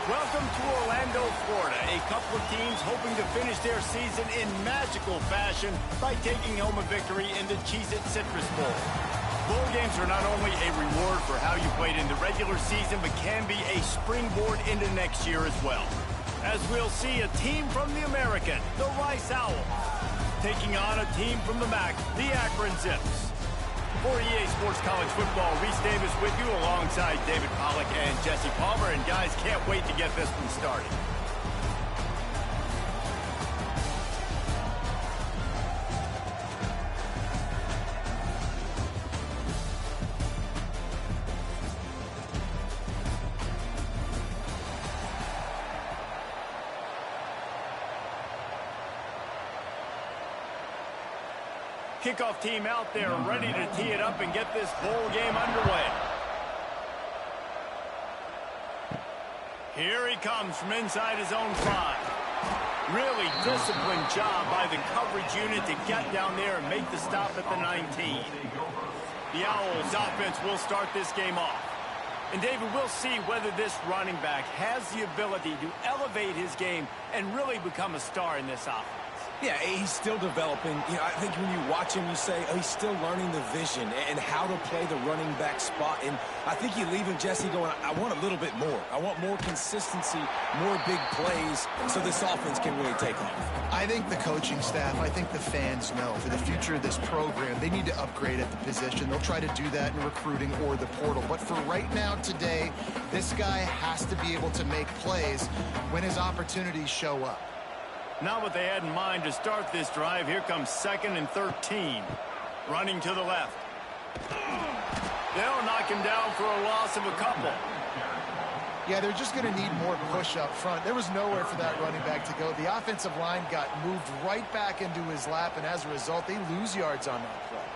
Welcome to Orlando, Florida. A couple of teams hoping to finish their season in magical fashion by taking home a victory in the Cheez-It Citrus Bowl. Bowl games are not only a reward for how you played in the regular season, but can be a springboard into next year as well. As we'll see a team from the American, the Rice Owls, taking on a team from the MAC, the Akron Zips. For EA Sports College Football, Reese Davis with you alongside David Pollack and Jesse Palmer. And guys, can't wait to get this one started. Kickoff team out there ready to tee it up and get this bowl game underway. Here he comes from inside his own 5. Really disciplined job by the coverage unit to get down there and make the stop at the 19. The Owls offense will start this game off. And David, we'll see whether this running back has the ability to elevate his game and really become a star in this offense. Yeah, he's still developing. You know, I think when you watch him, you say, oh, he's still learning the vision and how to play the running back spot. And I think you leave him, Jesse, going, I want a little bit more. I want more consistency, more big plays, so this offense can really take off. I think the coaching staff, I think the fans know for the future of this program, they need to upgrade at the position. They'll try to do that in recruiting or the portal. But for right now, today, this guy has to be able to make plays when his opportunities show up. Not what they had in mind to start this drive. Here comes 2nd and 13. Running to the left. They'll knock him down for a loss of a couple. Yeah, they're just going to need more push up front. There was nowhere for that running back to go. The offensive line got moved right back into his lap, and as a result, they lose yards on that play.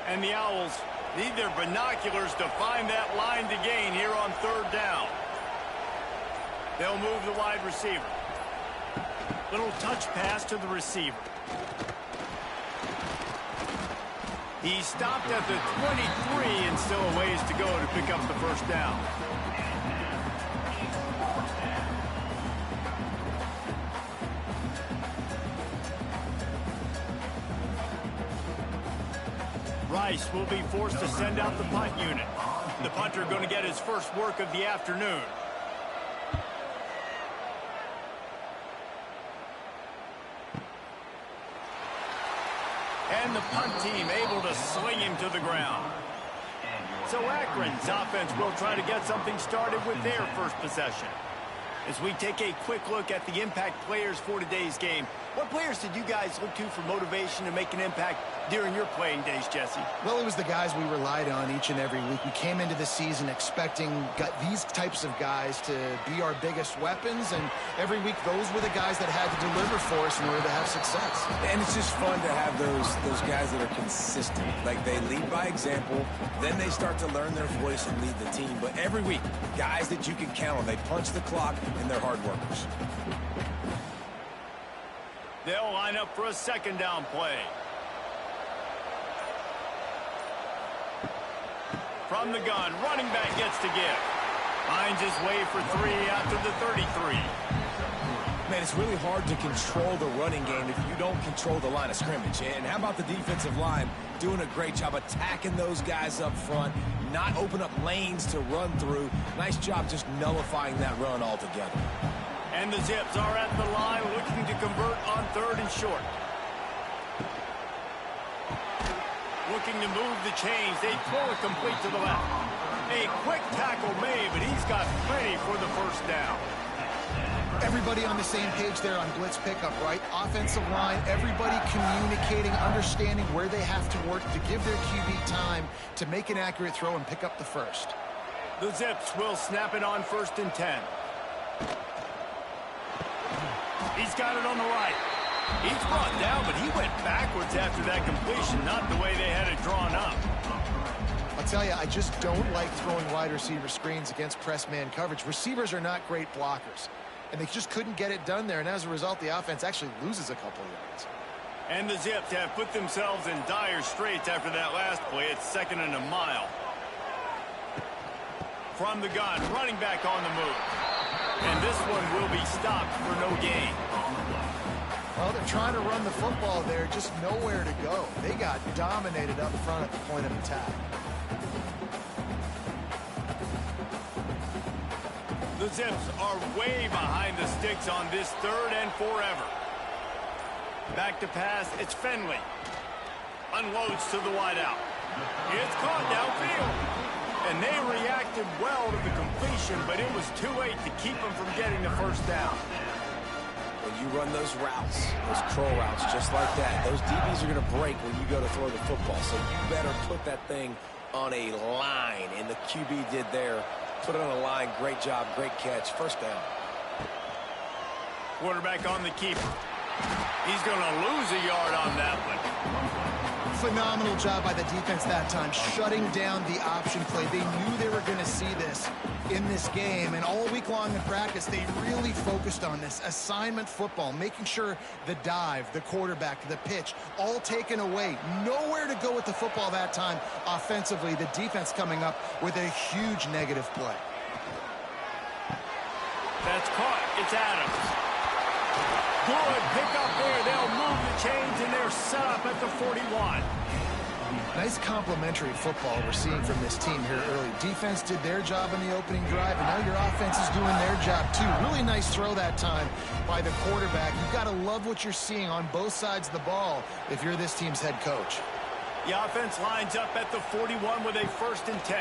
And the Owls need their binoculars to find that line to gain here on 3rd down. They'll move the wide receiver. Little touch pass to the receiver. He stopped at the 23 and still a ways to go to pick up the first down. Rice will be forced to send out the punt unit. The punter going to get his first work of the afternoon. And the punt team able to sling him to the ground. So Akron's offense will try to get something started with their first possession. As we take a quick look at the impact players for today's game, what players did you guys look to for motivation to make an impact during your playing days, Jesse? Well, it was the guys we relied on each and every week. We came into the season expecting these types of guys to be our biggest weapons, and every week those were the guys that had to deliver for us in order to have success. And it's just fun to have those guys that are consistent. Like, they lead by example, then they start to learn their voice and lead the team. But every week, guys that you can count on, they punch the clock, and they're hard workers. They'll line up for a 2nd down play. From the gun, running back gets to give. Finds his way for 3 after the 33. Man, it's really hard to control the running game if you don't control the line of scrimmage. And how about the defensive line doing a great job attacking those guys up front, not open up lanes to run through. Nice job just nullifying that run altogether. And the Zips are at the line looking to convert on 3rd and short. Looking to move the chains. They throw it complete to the left. A quick tackle made, but he's got plenty for the first down. Everybody on the same page there on blitz pickup, right? Offensive line, everybody communicating, understanding where they have to work to give their QB time to make an accurate throw and pick up the first. The Zips will snap it on 1st and 10. He's got it on the right. He's brought down, but he went backwards after that completion, not the way they had it drawn up. I'll tell you, I just don't like throwing wide receiver screens against press man coverage. Receivers are not great blockers, and they just couldn't get it done there, and as a result, the offense actually loses a couple of yards. And the Zips have put themselves in dire straits after that last play. It's 2nd and a mile. from the gun, running back on the move. And this one will be stopped for no gain. Well, they're trying to run the football there, just nowhere to go. They got dominated up front at the point of attack. The Zips are way behind the sticks on this 3rd and forever. Back to pass, it's Finley. Unloads to the wideout. It's caught downfield. And they reacted well to the completion, but it was too late to keep them from getting the first down. When you run those routes, those curl routes, just like that, those DBs are going to break when you go to throw the football. So you better put that thing on a line, and the QB did there. Put it on a line. Great job, great catch. First down. Quarterback on the keeper. He's going to lose a yard on that one. Phenomenal job by the defense that time, shutting down the option play. They knew they were going to see this in this game, and all week long in practice, they really focused on this assignment football, making sure the dive, the quarterback, the pitch, all taken away. Nowhere to go with the football that time offensively. The defense coming up with a huge negative play. That's caught. It's Adams. Good pick up there. They'll move the chains, and they're set up at the 41. Nice complementary football we're seeing from this team here early. Defense did their job in the opening drive, and now your offense is doing their job too. Really nice throw that time by the quarterback. You've got to love what you're seeing on both sides of the ball if you're this team's head coach. The offense lines up at the 41 with a 1st and 10.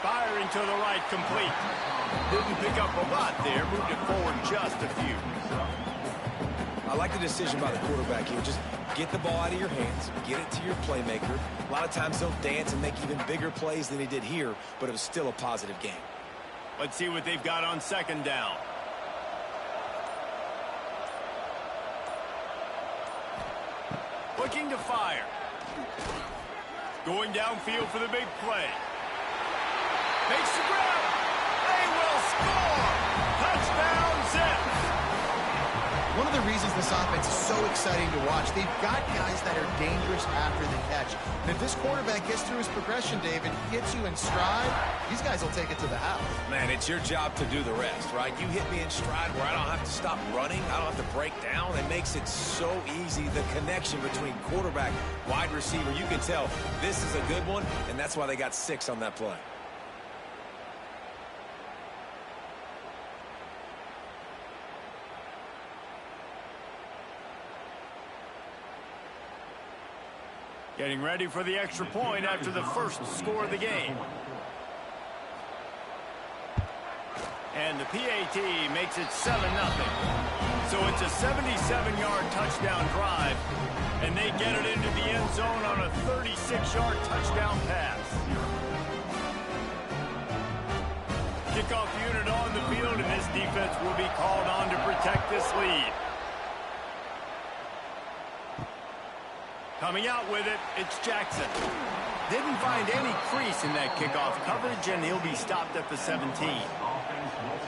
Firing to the right, complete. Didn't pick up a lot there, moved it forward just a few. I like the decision by the quarterback here. Just get the ball out of your hands, get it to your playmaker. A lot of times they'll dance and make even bigger plays than he did here, but it was still a positive game. Let's see what they've got on 2nd down. Looking to fire. Going downfield for the big play. Makes the grab. They will score. Touchdown, Zips. One of the reasons this offense is so exciting to watch, they've got guys that are dangerous after the catch. And if this quarterback gets through his progression, David, gets you in stride, these guys will take it to the house. Man, it's your job to do the rest, right? You hit me in stride where I don't have to stop running. I don't have to break down. It makes it so easy. The connection between quarterback, wide receiver, you can tell this is a good one, and that's why they got 6 on that play. Getting ready for the extra point after the first score of the game. And the PAT makes it 7-0. So it's a 77-yard touchdown drive, and they get it into the end zone on a 36-yard touchdown pass. Kickoff unit on the field, and this defense will be called on to protect this lead. Coming out with it, it's Jackson. Didn't find any crease in that kickoff coverage, and he'll be stopped at the 17.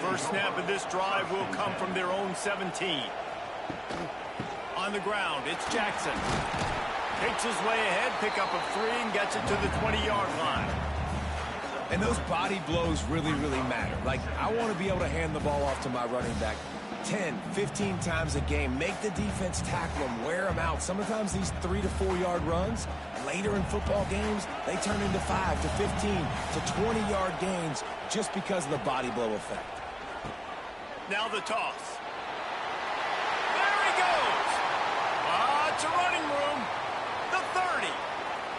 First snap of this drive will come from their own 17. On the ground, it's Jackson. Takes his way ahead, pick up a 3, and gets it to the 20-yard line. And those body blows really, really matter. Like, I want to be able to hand the ball off to my running back 10, 15 times a game. Make the defense tackle them, wear them out. Sometimes these 3 to 4 yard runs, later in football games, they turn into 5 to 15 to 20-yard gains just because of the body blow effect. Now the toss. There he goes. It's a running room. The 30.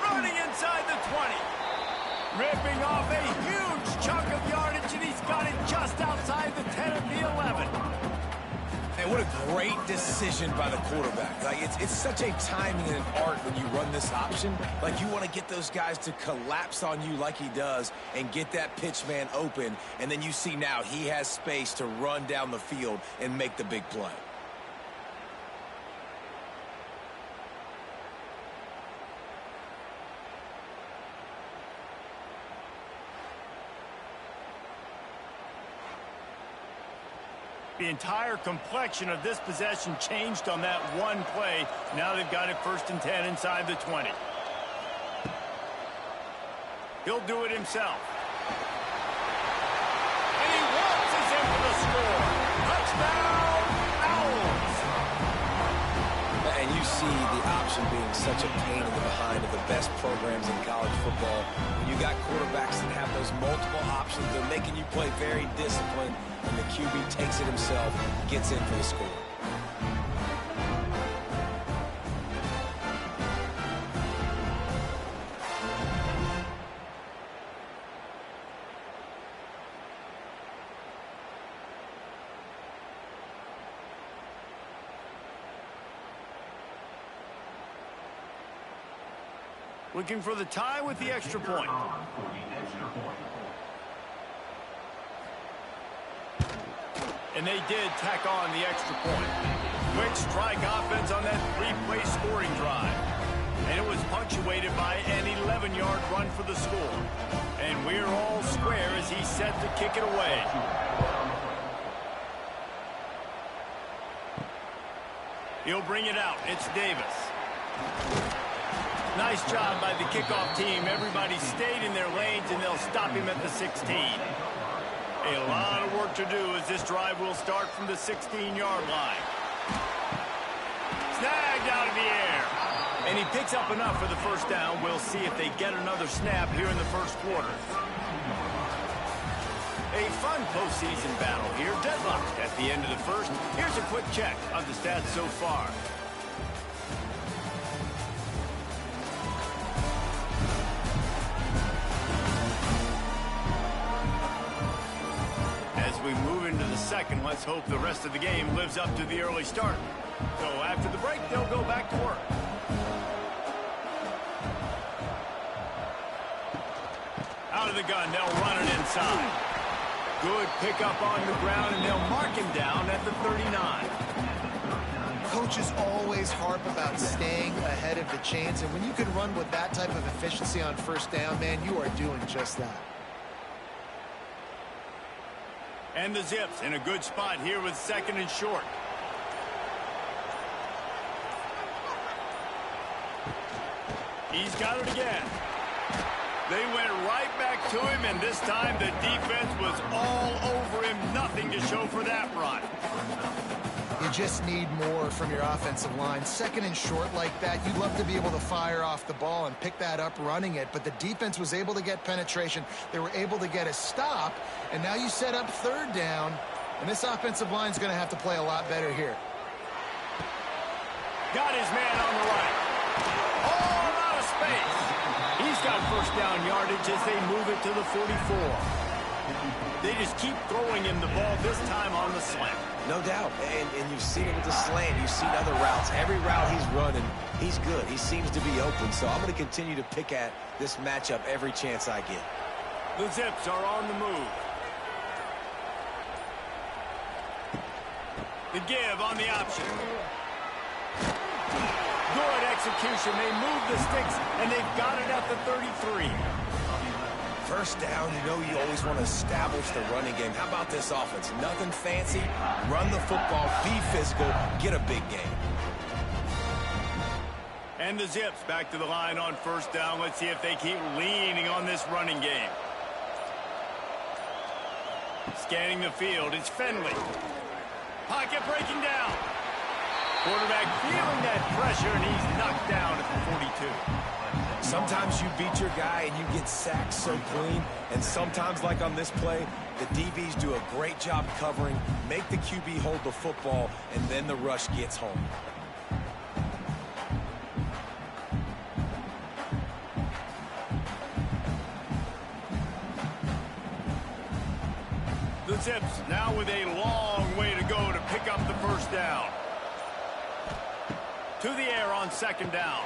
Running inside the 20. Ripping off a huge chunk of yardage, and he's got it just outside the 10 of the 11. And what a great decision by the quarterback. Like, it's such a timing and an art when you run this option. Like, you want to get those guys to collapse on you like he does and get that pitch man open. And then you see now he has space to run down the field and make the big play. The entire complexion of this possession changed on that one play. Now they've got it 1st and 10 inside the 20. He'll do it himself. you see the option being such a pain in the behind of the best programs in college football? When you got quarterbacks that have those multiple options, they're making you play very disciplined, and the QB takes it himself, gets in for the score. Looking for the tie with the extra point. And they did tack on the extra point. Quick strike offense on that three-play scoring drive. And it was punctuated by an 11-yard run for the score. And we're all square as he's set to kick it away. He'll bring it out. It's Davis. Nice job by the kickoff team. Everybody stayed in their lanes, and they'll stop him at the 16. A lot of work to do as this drive will start from the 16-yard line. Snagged out of the air. And he picks up enough for the first down. We'll see if they get another snap here in the first quarter. A fun postseason battle here. Deadlocked at the end of the first. Here's a quick check of the stats so far. We move into the second. Let's hope the rest of the game lives up to the early start. So after the break, they'll go back to work. Out of the gun, they'll run it inside. Good pickup on the ground, and they'll mark him down at the 39. Coaches always harp about staying ahead of the chains, and when you can run with that type of efficiency on first down, man, you are doing just that. And the Zips in a good spot here with second and short. He's got it again. They went right back to him, and this time the defense was all over him. Nothing to show for that run. You just need more from your offensive line. Second and short like that, you'd love to be able to fire off the ball and pick that up running it, but the defense was able to get penetration. They were able to get a stop, and now you set up third down, and this offensive line is going to have to play a lot better here. Got his man on the right. All out of space. He's got first down yardage as they move it to the 44. They just keep throwing him the ball, this time on the slant. No doubt, and you've seen it with the slant. You've seen other routes. Every route he's running, he's good. He seems to be open, so I'm going to continue to pick at this matchup every chance I get. The Zips are on the move. The give on the option. Good execution. They move the sticks, and they've got it at the 33. First down, you know you always want to establish the running game. How about this offense? Nothing fancy. Run the football, be physical, get a big game. And the Zips back to the line on first down. Let's see if they keep leaning on this running game. Scanning the field, it's Finley. Pocket breaking down. Quarterback feeling that pressure, and he's knocked down at the 42. Sometimes you beat your guy and you get sacked so clean, and sometimes, like on this play, the DBs do a great job covering, make the QB hold the football, and then the rush gets home. The Zips now with a long way to go to pick up the first down. To the air on second down.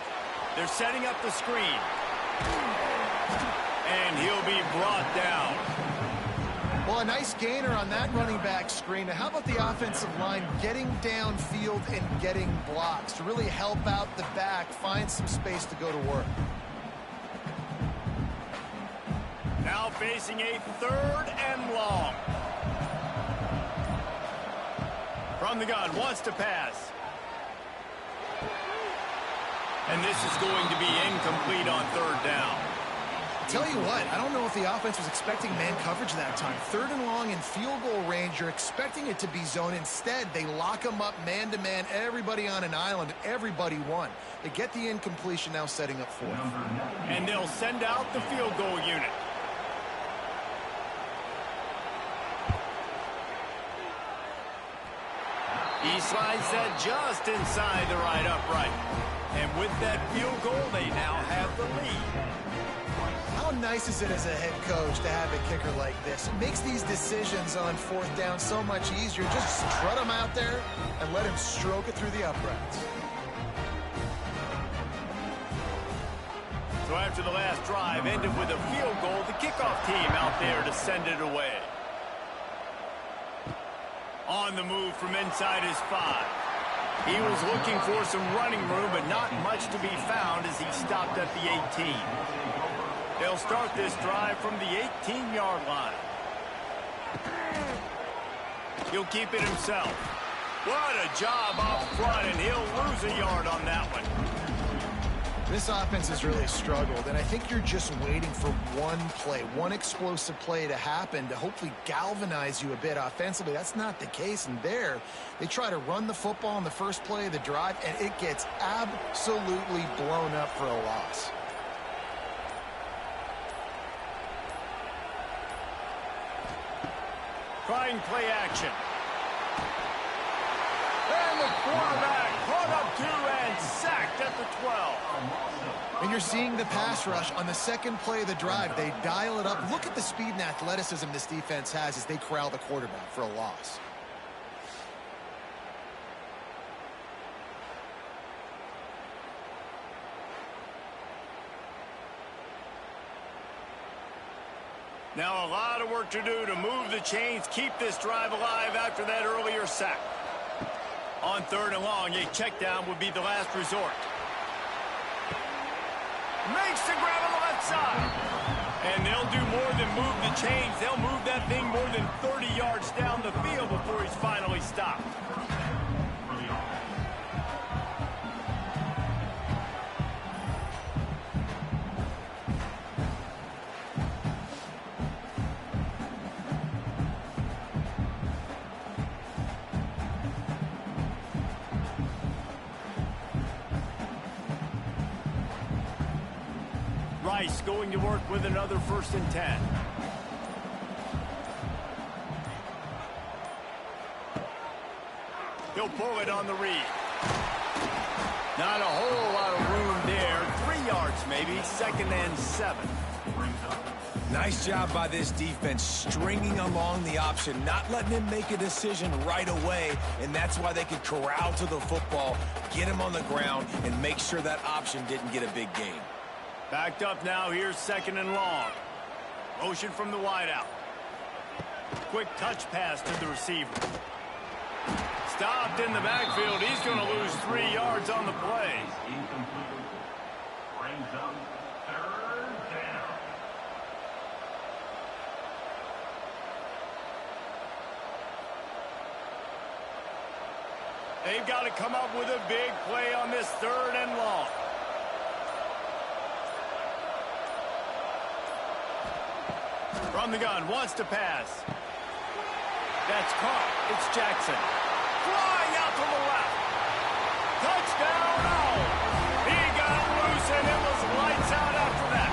They're setting up the screen. And he'll be brought down. Well, a nice gainer on that running back screen. Now, how about the offensive line getting downfield and getting blocks to really help out the back, find some space to go to work? Now facing a third and long. From the gun, wants to pass. And this is going to be incomplete on third down. Tell you what, I don't know if the offense was expecting man coverage that time. 3rd and long in field goal range, you're expecting it to be zone. Instead, they lock them up man-to-man, everybody on an island, everybody won. They get the incompletion, now setting up 4th. And they'll send out the field goal unit. He slides that just inside the right upright. And with that field goal, they now have the lead. How nice is it as a head coach to have a kicker like this? It makes these decisions on 4th down so much easier. Just strut him out there and let him stroke it through the uprights. So after the last drive ended with a field goal, the kickoff team out there to send it away. On the move from inside his 5. He was looking for some running room, but not much to be found as he stopped at the 18. They'll start this drive from the 18-yard line. He'll keep it himself. What a job up front, and he'll lose a yard on that one. This offense has really struggled, and I think you're just waiting for one play, one explosive play to happen to hopefully galvanize you a bit offensively. That's not the case, and there they try to run the football in the first play of the drive, and it gets absolutely blown up for a loss. Trying play action. And the quarterback caught up 2 and sacked at the 12. And you're seeing the pass rush on the second play of the drive. They dial it up. Look at the speed and athleticism this defense has as they corral the quarterback for a loss. Now a lot of work to do to move the chains, keep this drive alive after that earlier sack. On 3rd and long, a check down would be the last resort. Makes the grab on the left side. And they'll do more than move the chains. They'll move that thing more than 30 yards down the field before he's finally stopped. Rice going to work with another 1st and 10. He'll pull it on the read. Not a whole lot of room there. 3 yards maybe. 2nd and 7. Nice job by this defense, stringing along the option, not letting him make a decision right away, and that's why they could corral to the football, get him on the ground, and make sure that option didn't get a big gain. Backed up now, here's 2nd and long. Motion from the wideout. Quick touch pass to the receiver. Stopped in the backfield. He's going to lose 3 yards on the play. Brings up 3rd down. They've got to come up with a big play on this 3rd and long. From the gun, wants to pass. That's caught. It's Jackson. Flying out to the left. Touchdown! Oh! He got loose and it was lights out after that.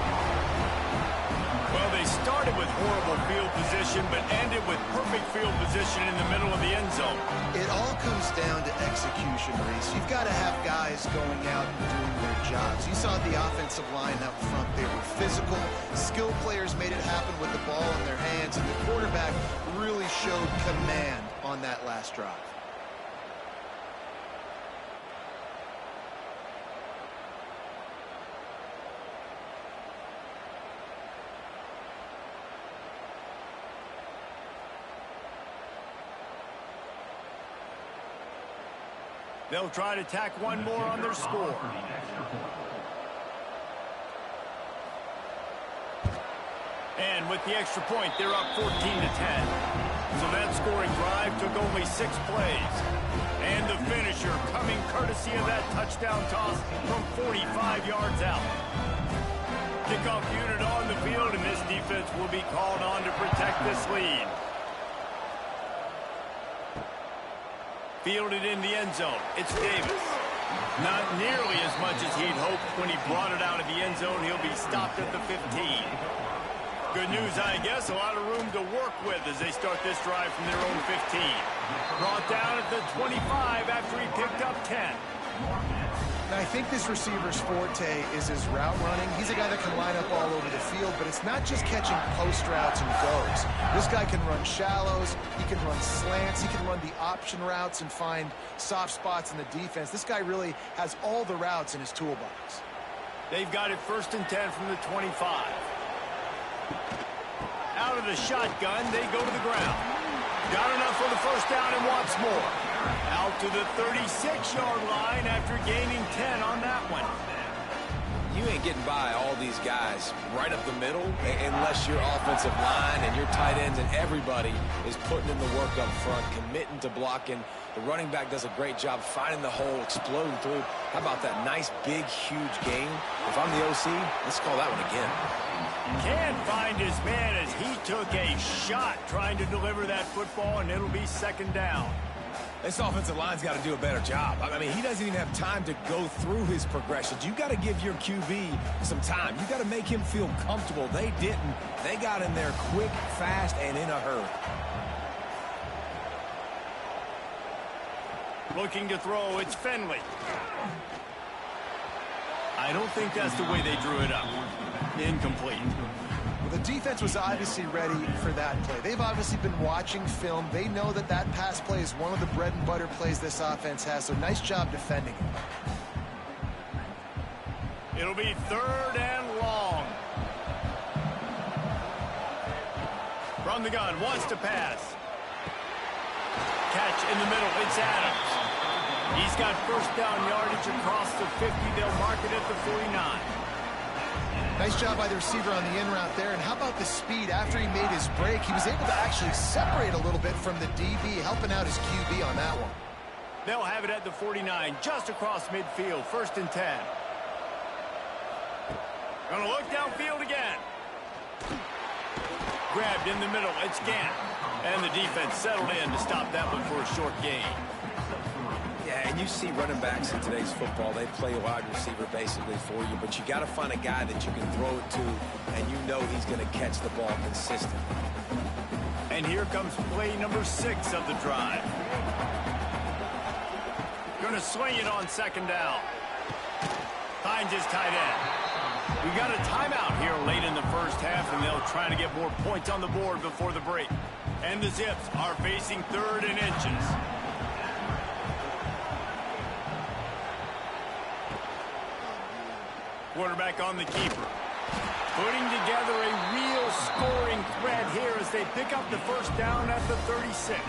Well, they started with horrible field position, but ended with perfect field position in the middle of the end zone. It all comes down to execution, Reese. You've got to have guys going out and doing their jobs. You saw the offensive line up front. They were physical. Skilled players made it happen with the ball in their hands, and the quarterback really showed command on that last drive. They'll try to tack one more on their score. And with the extra point, they're up 14-10. So that scoring drive took only 6 plays. And the finisher coming courtesy of that touchdown toss from 45 yards out. Kickoff unit on the field, and this defense will be called on to protect this lead. Fielded in the end zone. It's Davis. Not nearly as much as he'd hoped when he brought it out of the end zone. He'll be stopped at the 15. Good news, I guess. A lot of room to work with as they start this drive from their own 15. Brought down at the 25 after he picked up 10. Now, I think this receiver's forte is his route running. He's a guy that can line up all over the field, but it's not just catching post routes and goes. This guy can run shallows, he can run slants, he can run the option routes and find soft spots in the defense. This guy really has all the routes in his toolbox. They've got it 1st and 10 from the 25. Out of the shotgun, they go to the ground. Got enough for the first down and wants more. Out to the 36-yard line after gaining 10 on that one. You ain't getting by all these guys right up the middle unless your offensive line and your tight ends and everybody is putting in the work up front, committing to blocking. The running back does a great job finding the hole, exploding through. How about that nice, big, huge gain? If I'm the OC, let's call that one again. Can't find his man as he took a shot trying to deliver that football, and it'll be 2nd down. This offensive line's got to do a better job. I mean, he doesn't even have time to go through his progressions. You got to give your QB some time. You got to make him feel comfortable. They didn't. They got in there quick, fast, and in a hurry. Looking to throw, it's Finley. I don't think that's the way they drew it up. Incomplete. Well, the defense was obviously ready for that play. They've obviously been watching film. They know that that pass play is one of the bread and butter plays this offense has, so nice job defending it. It'll be 3rd and long. From the gun, wants to pass. Catch in the middle, it's Adams. He's got first down yardage across the 50. They'll mark it at the 49. Nice job by the receiver on the in route there. And how about the speed after he made his break? He was able to actually separate a little bit from the DB, helping out his QB on that one. They'll have it at the 49, just across midfield, 1st and 10. Gonna look downfield again. Grabbed in the middle, it's Gant. And the defense settled in to stop that one for a short gain. Yeah, and you see running backs in today's football, they play a wide receiver basically for you, but you got to find a guy that you can throw it to, and you know he's going to catch the ball consistently. And here comes play number 6 of the drive. Going to swing it on 2nd down. Finds his tight end. We got a timeout here late in the first half, and they'll try to get more points on the board before the break. And the Zips are facing 3rd and inches. Quarterback on the keeper. Putting together a real scoring threat here as they pick up the first down at the 36.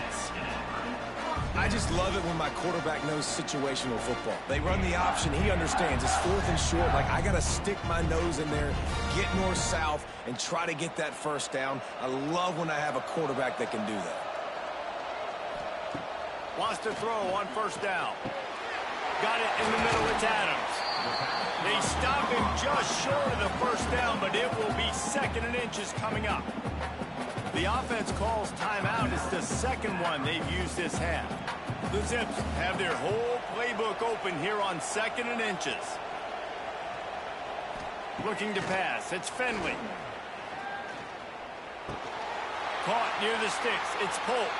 I just love it when my quarterback knows situational football. They run the option. He understands. It's 4th and short. Like, I got to stick my nose in there, get north-south, and try to get that first down. I love when I have a quarterback that can do that. Wants to throw on 1st down. Got it in the middle. It's Adams. They stop him just short of the first down, but it will be 2nd and inches coming up. The offense calls timeout. It's the 2nd one they've used this half. The Zips have their whole playbook open here on 2nd and inches. Looking to pass. It's Finley. Caught near the sticks. It's Polk.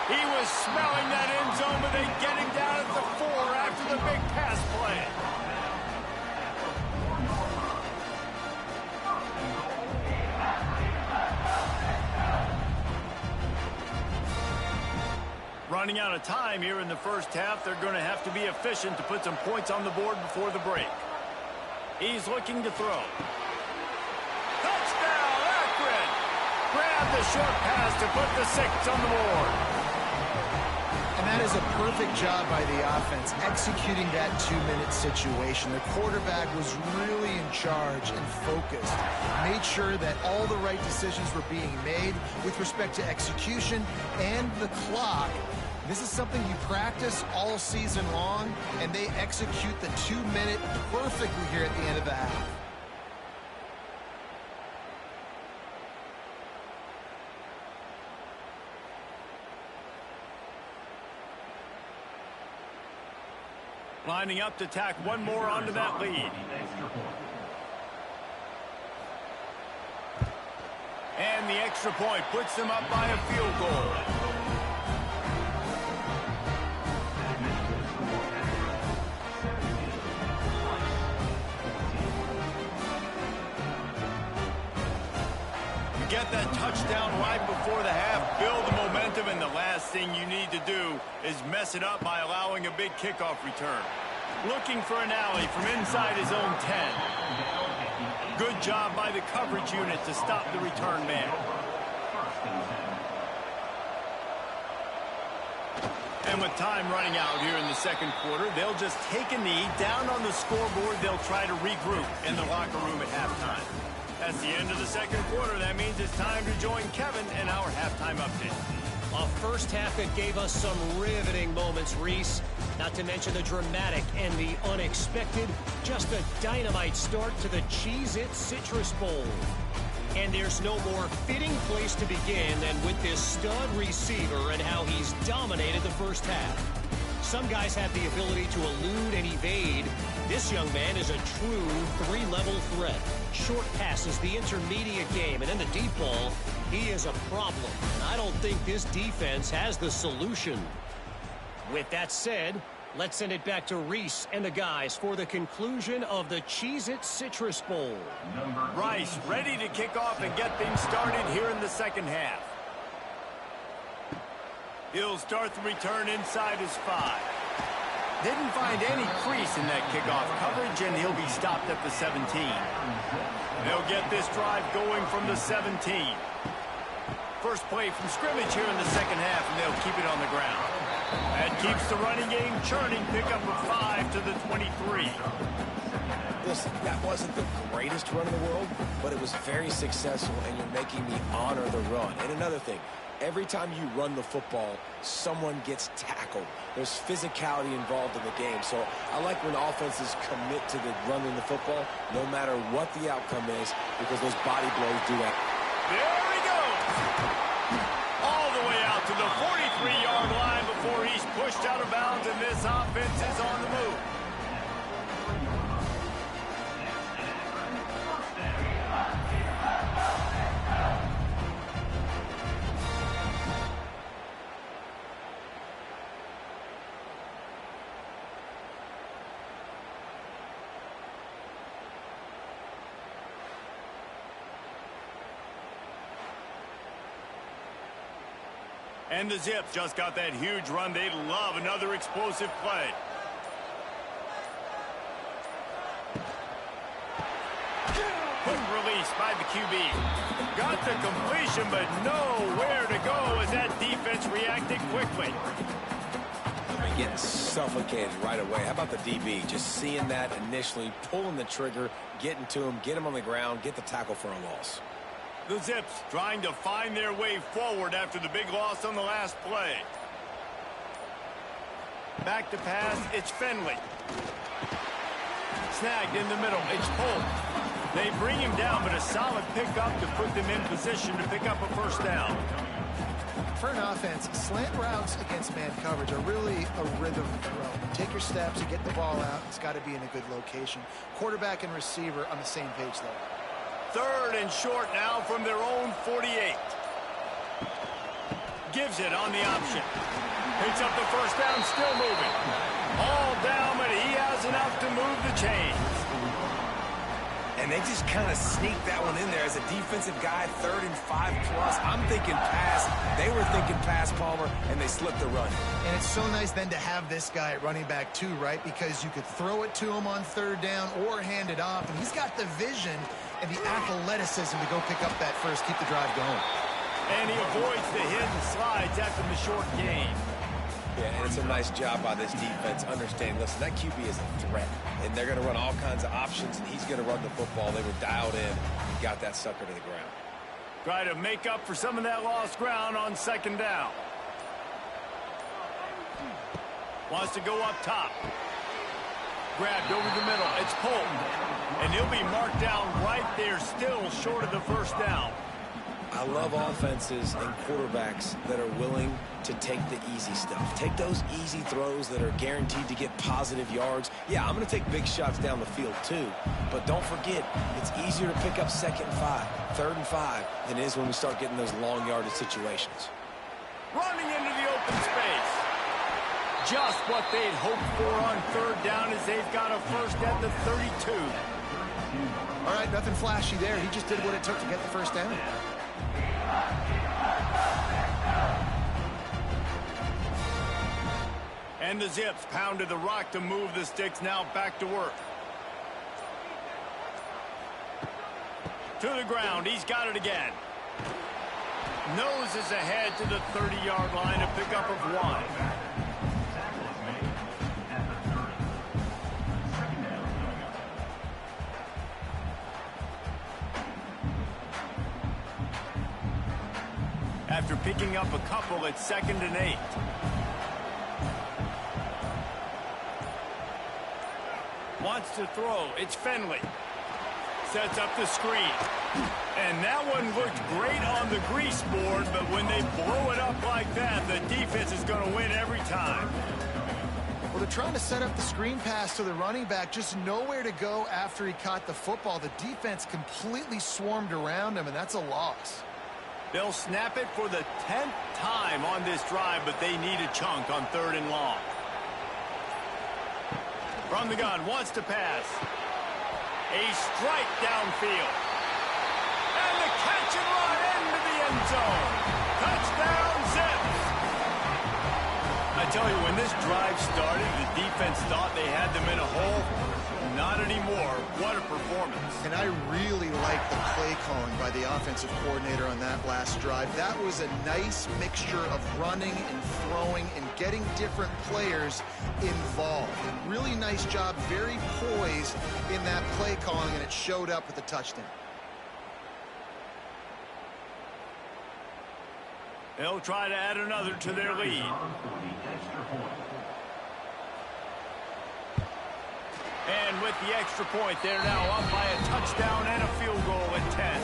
He was smelling that end zone, but they get him down at the 4 after the big pass play. Running out of time here in the first half. They're going to have to be efficient to put some points on the board before the break. He's looking to throw. Touchdown, Akron! Grab the short pass to put the 6 on the board. And that is a perfect job by the offense, executing that 2-minute situation. The quarterback was really in charge and focused. Made sure that all the right decisions were being made with respect to execution and the clock. This is something you practice all season long, and they execute the 2-minute perfectly here at the end of the half. Lining up to tack one more onto that lead. And the extra point puts them up by a field goal. Get that touchdown right before the half, build the momentum, and the last thing you need to do is mess it up by allowing a big kickoff return. Looking for an alley from inside his own 10. Good job by the coverage unit to stop the return man. And with time running out here in the second quarter, they'll just take a knee. Down on the scoreboard, they'll try to regroup in the locker room at halftime. That's the end of the second quarter. That means it's time to join Kevin in our halftime update. A first half that gave us some riveting moments, Reese. Not to mention the dramatic and the unexpected. Just a dynamite start to the Cheez-It Citrus Bowl. And there's no more fitting place to begin than with this stud receiver and how he's dominated the first half. Some guys have the ability to elude and evade. This young man is a true three-level threat. Short passes, the intermediate game, and then the deep ball, he is a problem. And I don't think this defense has the solution. With that said, let's send it back to Reese and the guys for the conclusion of the Cheez-It Citrus Bowl. Rice ready to kick off and get things started here in the second half. He'll start the return inside his 5. Didn't find any crease in that kickoff coverage, and he'll be stopped at the 17. They'll get this drive going from the 17. First play from scrimmage here in the second half, and they'll keep it on the ground. That keeps the running game churning. Pick up a 5 to the 23. Listen, that wasn't the greatest run in the world, but it was very successful, and you're making me honor the run. And another thing, every time you run the football, someone gets tackled. There's physicality involved in the game. So I like when offenses commit to the running the football, no matter what the outcome is, because those body blows do that. There he goes! All the way out to the 43-yard line before he's pushed out of bounds, and this offense is on the move. And the Zips just got that huge run. They'd love another explosive play. Quick release by the QB. Got the completion, but nowhere to go as that defense reacted quickly. Getting suffocated right away. How about the DB? Just seeing that initially, pulling the trigger, getting to him, get him on the ground, get the tackle for a loss. The Zips trying to find their way forward after the big loss on the last play. Back to pass, it's Finley. Snagged in the middle, it's Polk. They bring him down, but a solid pickup to put them in position to pick up a first down. For an offense, slant routes against man coverage are really a rhythm throw. Take your steps and get the ball out. It's got to be in a good location. Quarterback and receiver on the same page there. Third and short now from their own 48. Gives it on the option. Picks up the first down, still moving. All down, but he has enough to move the chains. And they just kind of sneaked that one in there as a defensive guy, 3rd and 5+. I'm thinking pass. They were thinking pass, Palmer, and they slipped the run. And it's so nice then to have this guy at running back too, right? Because you could throw it to him on 3rd down or hand it off. And he's got the vision and the athleticism to go pick up that first, keep the drive going. And he avoids the hidden slides after the short gain. Yeah, and it's a nice job by this defense understanding, listen, that QB is a threat, and they're going to run all kinds of options, and he's going to run the football. They were dialed in and got that sucker to the ground. Try to make up for some of that lost ground on 2nd down. Wants to go up top. Grabbed over the middle. It's Polk. And he'll be marked down right there, still short of the first down. I love offenses and quarterbacks that are willing to take the easy stuff. Take those easy throws that are guaranteed to get positive yards. Yeah, I'm going to take big shots down the field too. But don't forget, it's easier to pick up 2nd and 5, 3rd and 5 than it is when we start getting those long yardage situations. Running into the open space. Just what they'd hoped for on 3rd down as they've got a first at the 32. All right, nothing flashy there. He just did what it took to get the first down. And the Zips pounded the rock to move the sticks, now back to work. To the ground, he's got it again. Noses ahead to the 30-yard line, a pickup of 1. After picking up a couple, it's 2nd and 8. Wants to throw. It's Finley. Sets up the screen. And that one looked great on the grease board, but when they blow it up like that, the defense is going to win every time. Well, they're trying to set up the screen pass to the running back, just nowhere to go after he caught the football. The defense completely swarmed around him, and that's a loss. They'll snap it for the 10th time on this drive, but they need a chunk on 3rd and long. From the gun, wants to pass. A strike downfield. And the catch and run into the end zone. Touchdown, Zips. I tell you, when this drive started, the defense thought they had them in a hole. Not anymore. What a performance. And I really like the play calling by the offensive coordinator on that last drive. That was a nice mixture of running and throwing and getting different players involved. Really nice job, very poised in that play calling, and it showed up with a touchdown. They'll try to add another to their lead. And with the extra point, they're now up by a touchdown and a field goal at 10.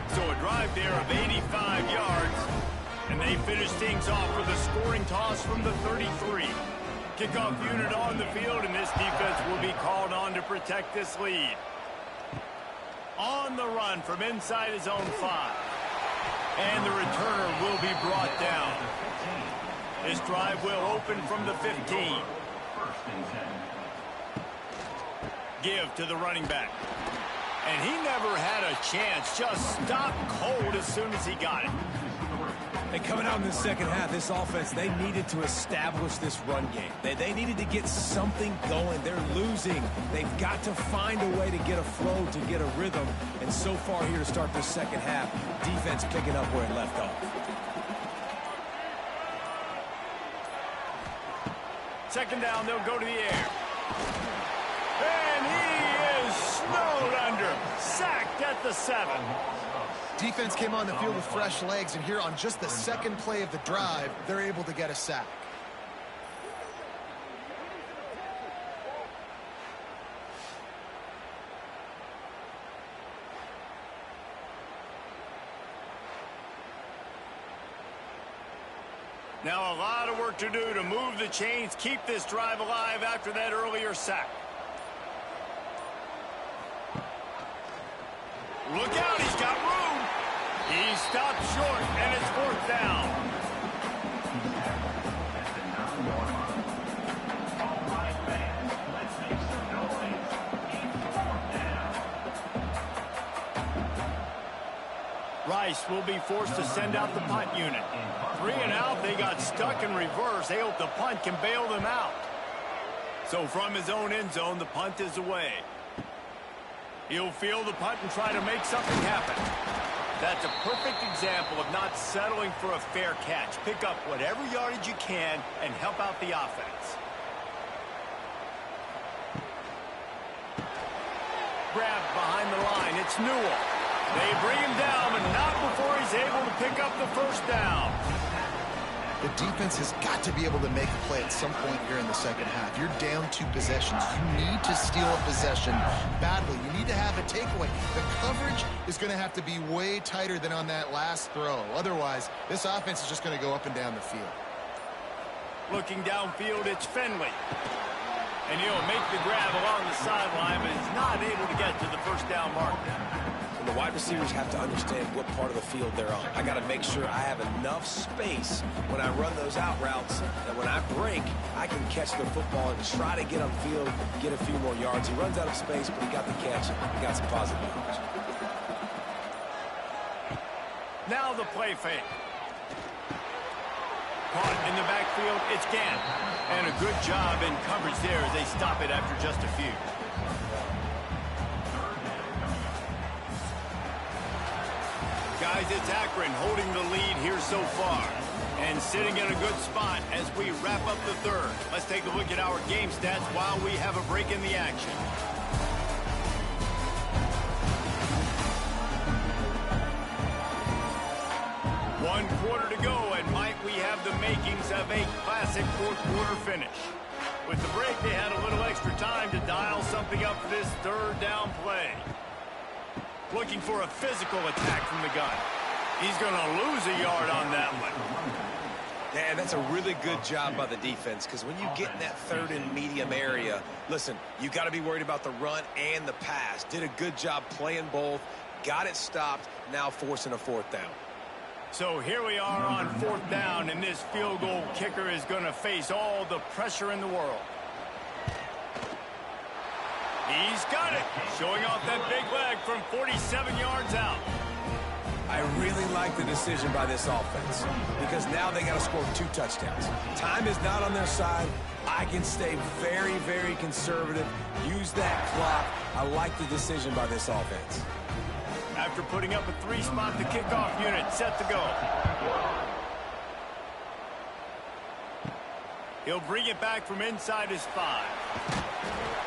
So a drive there of 85 yards. And they finish things off with a scoring toss from the 33. Kickoff unit on the field, and this defense will be called on to protect this lead. On the run from inside his own 5. And the returner will be brought down. This drive will open from the 15. Give to the running back. And he never had a chance. Just stopped cold as soon as he got it. And coming out in the second half, this offense, they needed to establish this run game. They needed to get something going. They're losing. They've got to find a way to get a flow, to get a rhythm. And so far here to start this second half, defense picking up where it left off. Second down, they'll go to the air. And he is snowed under. Sacked at the 7. Defense came on the field with fresh legs, and here on just the second play of the drive, they're able to get a sack. Now a lot of work to do to move the chains, keep this drive alive after that earlier sack. Look out, he's got room. He stopped short, and it's 4th down. Rice will be forced to send out the punt unit. 3 and out, they got stuck in reverse. They hope the punt can bail them out. So from his own end zone, the punt is away. He'll field the punt and try to make something happen. That's a perfect example of not settling for a fair catch. Pick up whatever yardage you can and help out the offense. Grabbed behind the line. It's Newell. They bring him down, but not before he's able to pick up the first down. The defense has got to be able to make a play at some point here in the second half. You're down 2 possessions. You need to steal a possession badly. You need to have a takeaway. The coverage is going to have to be way tighter than on that last throw. Otherwise, this offense is just going to go up and down the field. Looking downfield, it's Finley. And he'll make the grab along the sideline, but he's not able to get to the first down mark. And the wide receivers have to understand what part of the field they're on. I got to make sure I have enough space when I run those out routes that when I break, I can catch the football and try to get upfield, get a few more yards. He runs out of space, but he got the catch. He got some positive yards. Now the play fake. Caught in the backfield, it's Gant. And a good job in coverage there as they stop it after just a few. Guys, it's Akron holding the lead here so far. And sitting in a good spot as we wrap up the third. Let's take a look at our game stats while we have a break in the action. One quarter to go, and might we have the makings of a classic fourth-quarter finish. With the break, they had a little extra time to dial something up for this third down play. Looking for a physical attack from the gun. He's going to lose a yard on that one. Yeah, that's a really good job by the defense, because when you get in that third and medium area, listen, you got to be worried about the run and the pass. Did a good job playing both, got it stopped, now forcing a fourth down. So here we are on fourth down, and this field goal kicker is going to face all the pressure in the world. He's got it, showing off that big leg from 47 yards out. I really like the decision by this offense, because now they got to score 2 touchdowns. Time is not on their side. I can stay very, very conservative, use that clock. I like the decision by this offense. After putting up a 3-spot, the kickoff unit set to go. He'll bring it back from inside his 5.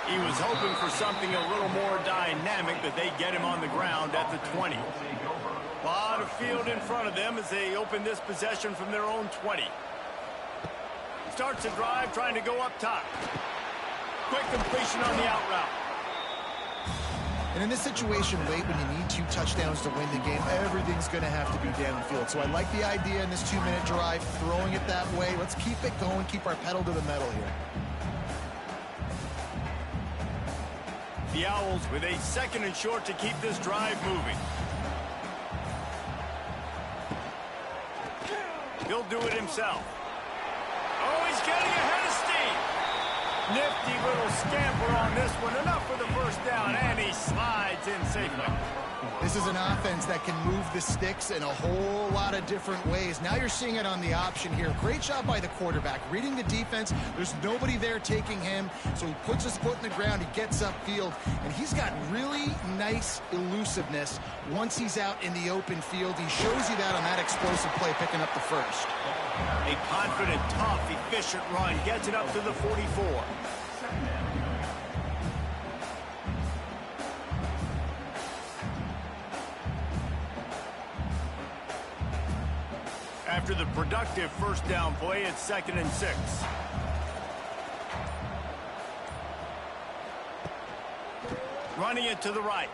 He was hoping for something a little more dynamic, but they get him on the ground at the 20. A lot of field in front of them as they open this possession from their own 20. Starts a drive trying to go up top. Quick completion on the out route. And in this situation late, when you need 2 touchdowns to win the game, everything's going to have to be downfield. So I like the idea in this 2-minute drive, throwing it that way. Let's keep it going, keep our pedal to the metal here. The Owls with a 2nd and short to keep this drive moving. He'll do it himself. Oh, he's getting ahead of steam. Nifty little scamper on this one. Enough for the first down, and he slides in safely. This is an offense that can move the sticks in a whole lot of different ways. Now you're seeing it on the option here. Great job by the quarterback. Reading the defense, there's nobody there taking him, so he puts his foot in the ground, he gets upfield, and he's got really nice elusiveness once he's out in the open field. He shows you that on that explosive play, picking up the first. A confident, tough, efficient run gets it up to the 44. After the productive first down play, it's 2nd and 6. Running it to the right.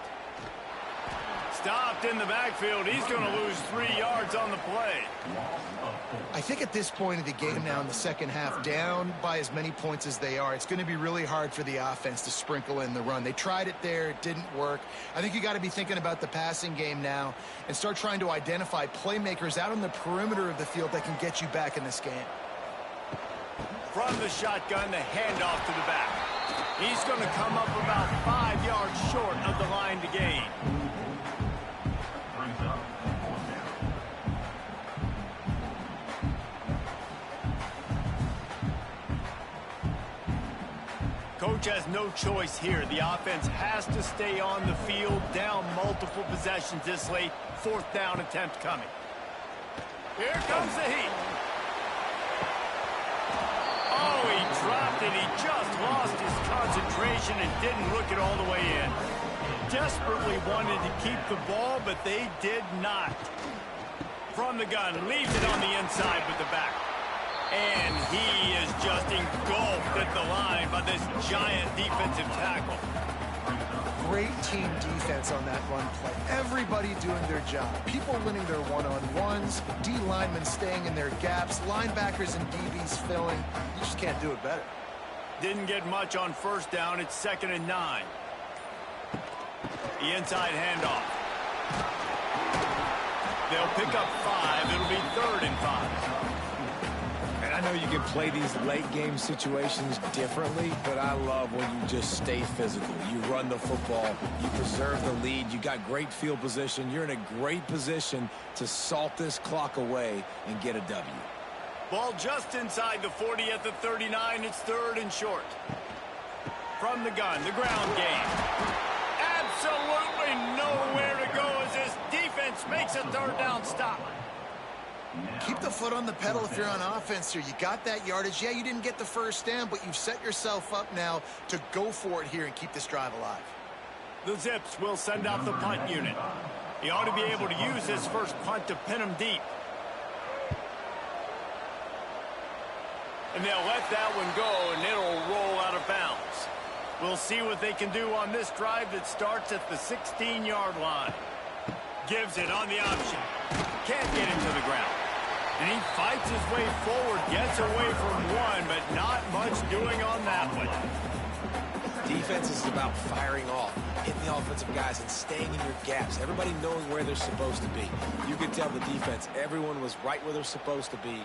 Stopped in the backfield. He's going to lose 3 yards on the play. I think at this point of the game now in the second half, down by as many points as they are, it's going to be really hard for the offense to sprinkle in the run. They tried it there. It didn't work. I think you got to be thinking about the passing game now and start trying to identify playmakers out on the perimeter of the field that can get you back in this game. From the shotgun, the handoff to the back. He's going to come up about 5 yards short of the line to gain. Coach has no choice here. The offense has to stay on the field, down multiple possessions this late. 4th down attempt coming. Here comes the heat. Oh, he dropped it. He just lost his concentration and didn't look it all the way in. Desperately wanted to keep the ball, but they did not. From the gun, leaves it on the inside with the back. And he is just engulfed at the line by this giant defensive tackle. Great team defense on that run play. Everybody doing their job. People winning their one-on-ones, D linemen staying in their gaps, linebackers and DBs filling. You just can't do it better. Didn't get much on first down. It's 2nd and 9. The inside handoff. They'll pick up 5. It'll be 3rd and 5. And I know you can play these late game situations differently, but I love when you just stay physical. You run the football, you preserve the lead, you got great field position, you're in a great position to salt this clock away and get a W. Ball just inside the 40 at the 39. It's 3rd and short. From the gun, the ground game. Absolutely nowhere to go as this defense makes a 3rd down stop. Keep the foot on the pedal if you're on offense here. You got that yardage. Yeah, you didn't get the first down, but you've set yourself up now to go for it here and keep this drive alive. The Zips will send out the punt unit. He ought to be able to use his first punt to pin him deep. And they'll let that one go, and it'll roll out of bounds. We'll see what they can do on this drive that starts at the 16-yard line. Gives it on the option. Can't get him to the ground. And he fights his way forward, gets away from one, but not much doing on that one. Defense is about firing off, hitting the offensive guys and staying in your gaps. Everybody knowing where they're supposed to be. You could tell the defense, everyone was right where they're supposed to be,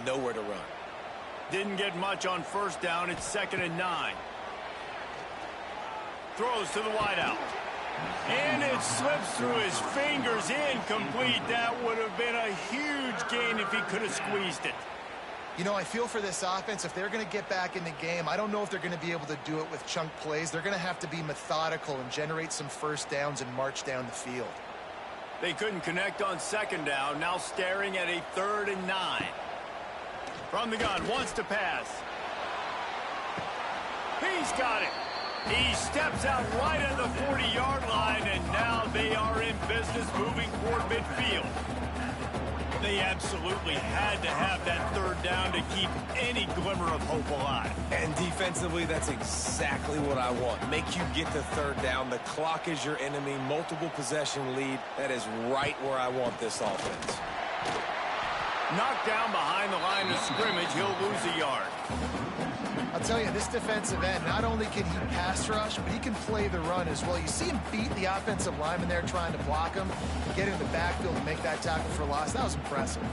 nowhere to run. Didn't get much on first down. It's 2nd and 9. Throws to the wideout. And it slips through his fingers, incomplete. That would have been a huge gain if he could have squeezed it. You know, I feel for this offense, if they're going to get back in the game, I don't know if they're going to be able to do it with chunk plays. They're going to have to be methodical and generate some first downs and march down the field. They couldn't connect on 2nd down, now staring at a 3rd and 9. From the gun, wants to pass. He's got it. He steps out right at the 40-yard line, and now they are in business moving toward midfield. They absolutely had to have that 3rd down to keep any glimmer of hope alive. And defensively, that's exactly what I want. Make you get the 3rd down. The clock is your enemy. Multiple possession lead. That is right where I want this offense. Knocked down behind the line of scrimmage, he'll lose a yard. I'll tell you, this defensive end, not only can he pass rush, but he can play the run as well. You see him beat the offensive lineman there trying to block him, get in the backfield and make that tackle for loss. That was impressive.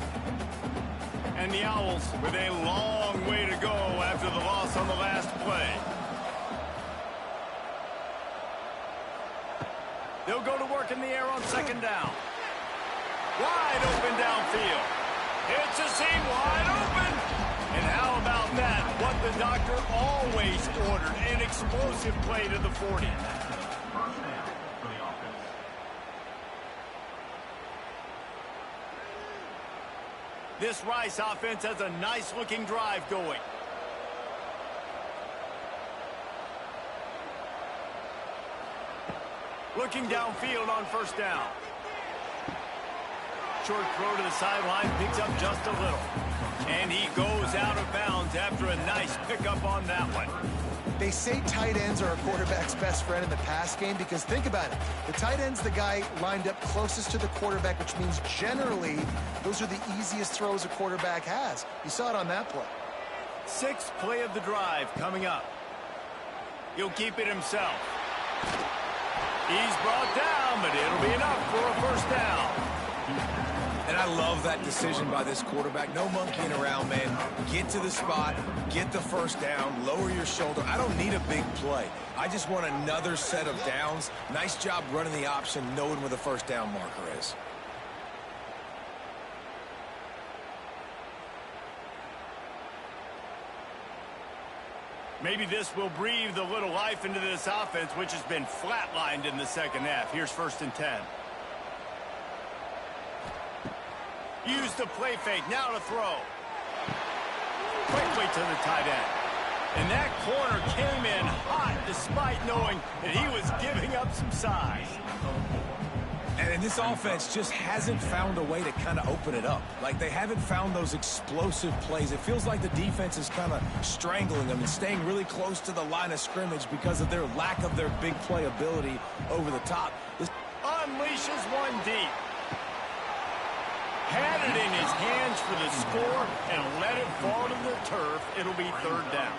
And the Owls with a long way to go after the loss on the last play. They'll go to work in the air on 2nd down. Wide open downfield. It's a seam wide open. And how about that? What the doctor always ordered, an explosive play to the 40. This Rice offense has a nice-looking drive going. Looking downfield on 1st down. Short throw to the sideline, picks up just a little. And he goes out of bounds after a nice pickup on that one. They say tight ends are a quarterback's best friend in the pass game because think about it. The tight end's the guy lined up closest to the quarterback, which means generally those are the easiest throws a quarterback has. You saw it on that play. 6th play of the drive coming up. He'll keep it himself. He's brought down, but it'll be enough for a 1st down. And I love that decision by this quarterback. No monkeying around, man. Get to the spot, get the 1st down, lower your shoulder. I don't need a big play. I just want another set of downs. Nice job running the option, knowing where the 1st down marker is. Maybe this will breathe a little life into this offense, which has been flatlined in the 2nd half. Here's 1st and 10. Use the play fake, now to throw. Quickly to the tight end. And that corner came in hot despite knowing that he was giving up some size. And this offense just hasn't found a way to kind of open it up. Like, they haven't found those explosive plays. It feels like the defense is kind of strangling them and staying really close to the line of scrimmage because of their lack of their big play ability over the top. This unleashes one deep. Had it in his hands for the score and let it fall to the turf. It'll be third down.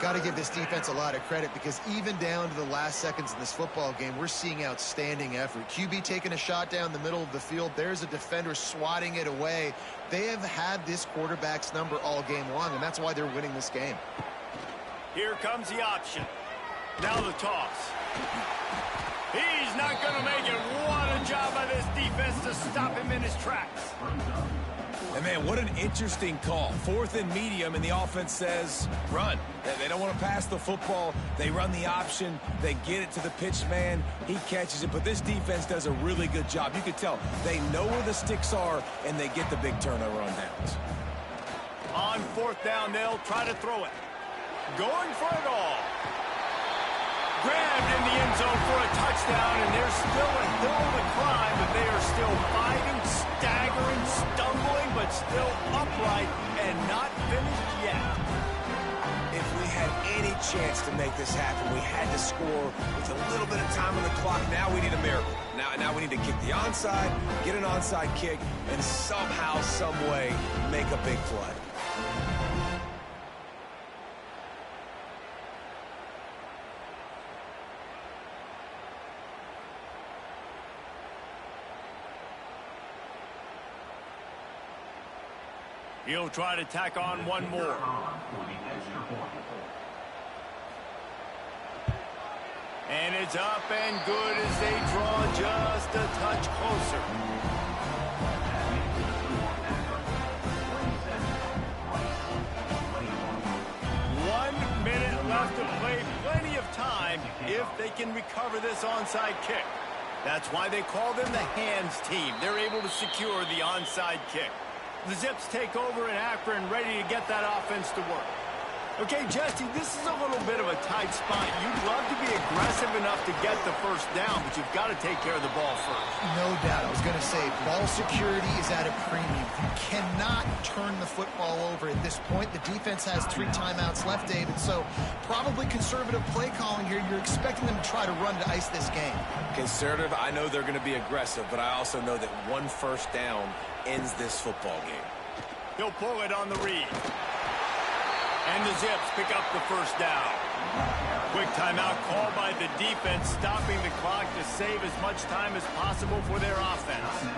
Got to give this defense a lot of credit because even down to the last seconds in this football game, we're seeing outstanding effort. QB taking a shot down the middle of the field. There's a defender swatting it away. They have had this quarterback's number all game long, and that's why they're winning this game. Here comes the option. Now the toss. He's not going to make it. What a job by this defense to stop him in his tracks. And, man, what an interesting call. 4th and medium, and the offense says run. They don't want to pass the football. They run the option. They get it to the pitch man. He catches it. But this defense does a really good job. You can tell they know where the sticks are, and they get the big turnover on downs. On 4th down, they'll try to throw it. Going for it all. Grabbed in the end zone for a touchdown, and there's still a hill to climb, but they are still fighting, staggering, stumbling, but still upright and not finished yet. If we had any chance to make this happen, we had to score with a little bit of time on the clock. Now we need a miracle. Now we need to kick the onside, get an onside kick, and somehow, some way, make a big play. He'll try to tack on one more. And it's up and good as they draw just a touch closer. 1 minute left to play. Plenty of time if they can recover this onside kick. That's why they call them the hands team. They're able to secure the onside kick. The Zips take over in Akron, ready to get that offense to work. Okay, Jesse, this is a little bit of a tight spot. You'd love to be aggressive enough to get the first down, but you've got to take care of the ball first. No doubt. I was going to say, ball security is at a premium. You cannot turn the football over at this point. The defense has 3 timeouts left, David, so probably conservative play calling here. You're expecting them to try to run to ice this game. Conservative, I know they're going to be aggressive, but I also know that 1 first down ends this football game. He'll pull it on the read. And the Zips pick up the first down. Quick timeout called by the defense, stopping the clock to save as much time as possible for their offense.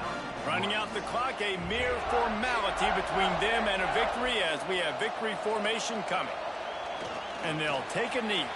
Running out the clock, a mere formality between them and a victory as we have victory formation coming. And they'll take a knee.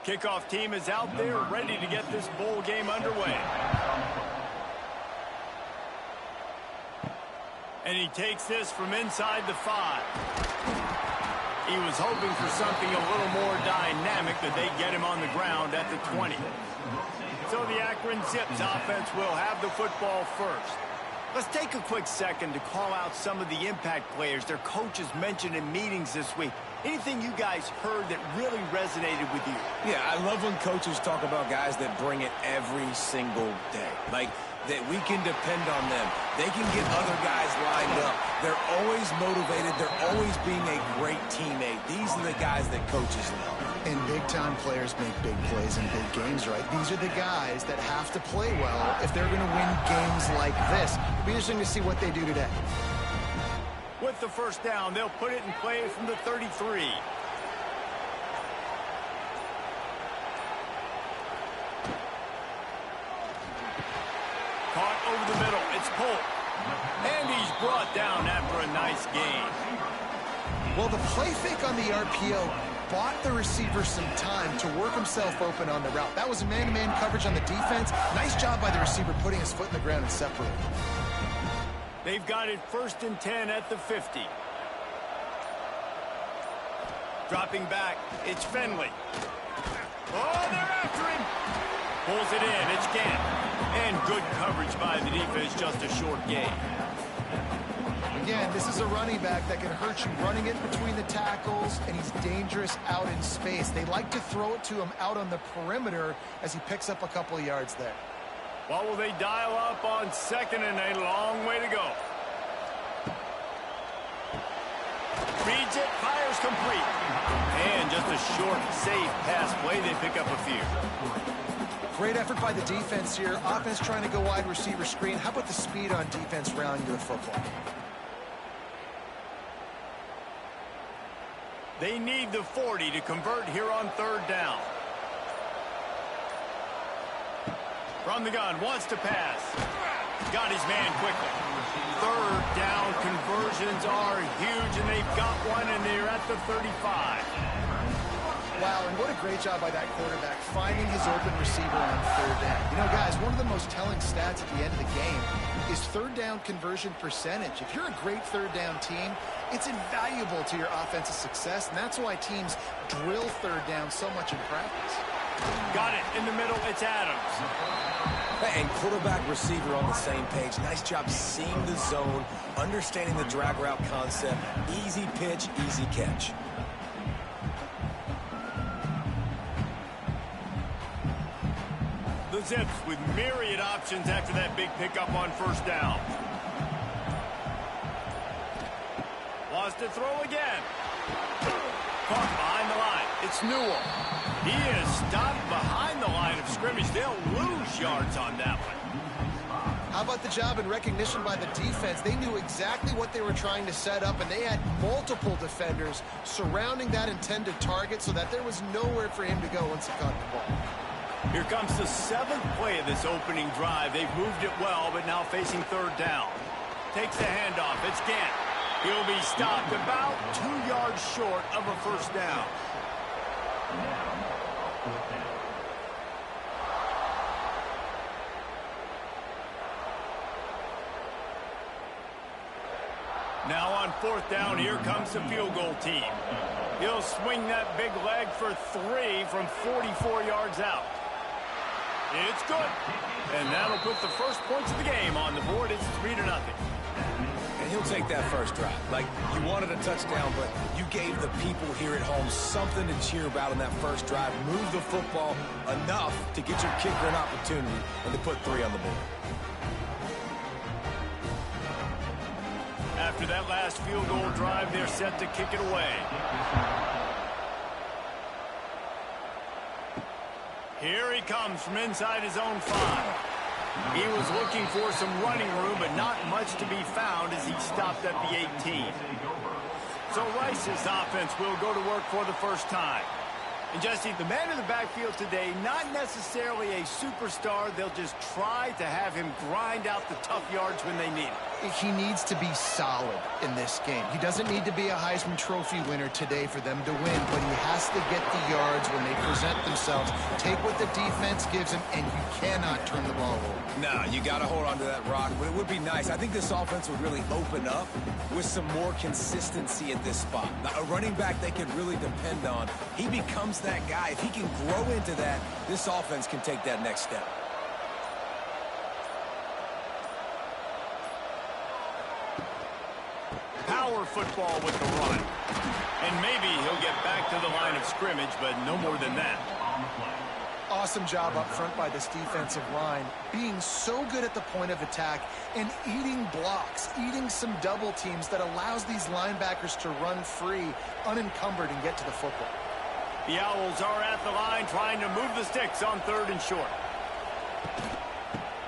Kickoff team is out there ready to get this bowl game underway. And he takes this from inside the 5. He was hoping for something a little more dynamic, that they get him on the ground at the 20. So the Akron Zips offense will have the football first. Let's take a quick second to call out some of the impact players their coaches mentioned in meetings this week. Anything you guys heard that really resonated with you? Yeah, I love when coaches talk about guys that bring it every single day. Like, that we can depend on them. They can get other guys lined up. They're always motivated. They're always being a great teammate. These are the guys that coaches love. And big-time players make big plays in big games, right? These are the guys that have to play well if they're going to win games like this. It'll be interesting to see what they do today. With the first down, they'll put it in play from the 33. Caught over the middle. It's Polk. And he's brought down after a nice gain. Well, the play fake on the RPO bought the receiver some time to work himself open on the route. That was a man-to-man coverage on the defense. Nice job by the receiver putting his foot in the ground and separating. They've got it 1st and 10 at the 50. Dropping back, it's Finley. Oh, they're after him. Pulls it in, it's Gant. And good coverage by the defense, just a short gain. Again, this is a running back that can hurt you running it between the tackles, and he's dangerous out in space. They like to throw it to him out on the perimeter as he picks up a couple of yards there. Well, will they dial up on 2nd and a long way to go? Reads it, fires complete. And just a short, safe pass play. They pick up a few. Great effort by the defense here. Offense trying to go wide receiver screen. How about the speed on defense rallying to the football? They need the 40 to convert here on 3rd down. From the gun, wants to pass. Got his man quickly. 3rd down conversions are huge, and they've got one, and they're at the 35. Wow, and what a great job by that quarterback finding his open receiver on 3rd down. You know, guys, one of the most telling stats at the end of the game is 3rd down conversion percentage. If you're a great 3rd down team, it's invaluable to your offensive success, and that's why teams drill 3rd down so much in practice. Got it in the middle. It's Adams. And quarterback receiver on the same page. Nice job seeing the zone, understanding the drag route concept. Easy pitch, easy catch. The Zips with myriad options after that big pickup on 1st down. Wants to throw again. Caught behind the line. It's Newell. He is stopped behind the line of scrimmage. They'll lose yards on that one. How about the job and recognition by the defense? They knew exactly what they were trying to set up, and they had multiple defenders surrounding that intended target so that there was nowhere for him to go once he caught the ball. Here comes the 7th play of this opening drive. They've moved it well, but now facing 3rd down. Takes the handoff. It's Gant. He'll be stopped about 2 yards short of a 1st down. Now on 4th down, here comes the field goal team. He'll swing that big leg for 3 from 44 yards out. It's good. And that'll put the first points of the game on the board. It's 3-0. And he'll take that first drive. Like, you wanted a touchdown, but you gave the people here at home something to cheer about in that first drive. Move the football enough to get your kicker an opportunity and to put 3 on the board. After that last field goal drive, they're set to kick it away. Here he comes from inside his own 5. He was looking for some running room, but not much to be found as he stopped at the 18. So Rice's offense will go to work for the first time. And Jesse, the man in the backfield today, not necessarily a superstar. They'll just try to have him grind out the tough yards when they need it. He needs to be solid in this game. He doesn't need to be a Heisman Trophy winner today for them to win, but he has to get the yards when they present themselves. Take what the defense gives him, and you cannot turn the ball over. No, you got to hold on to that rock, but it would be nice. I think this offense would really open up with some more consistency at this spot. Now, a running back they can really depend on. He becomes that guy. If he can grow into that, this offense can take that next step. Power football with the run. And maybe he'll get back to the line of scrimmage, but no more than that. Awesome job up front by this defensive line, being so good at the point of attack and eating blocks, eating some double teams that allows these linebackers to run free, unencumbered, and get to the football. The Owls are at the line trying to move the sticks on 3rd and short.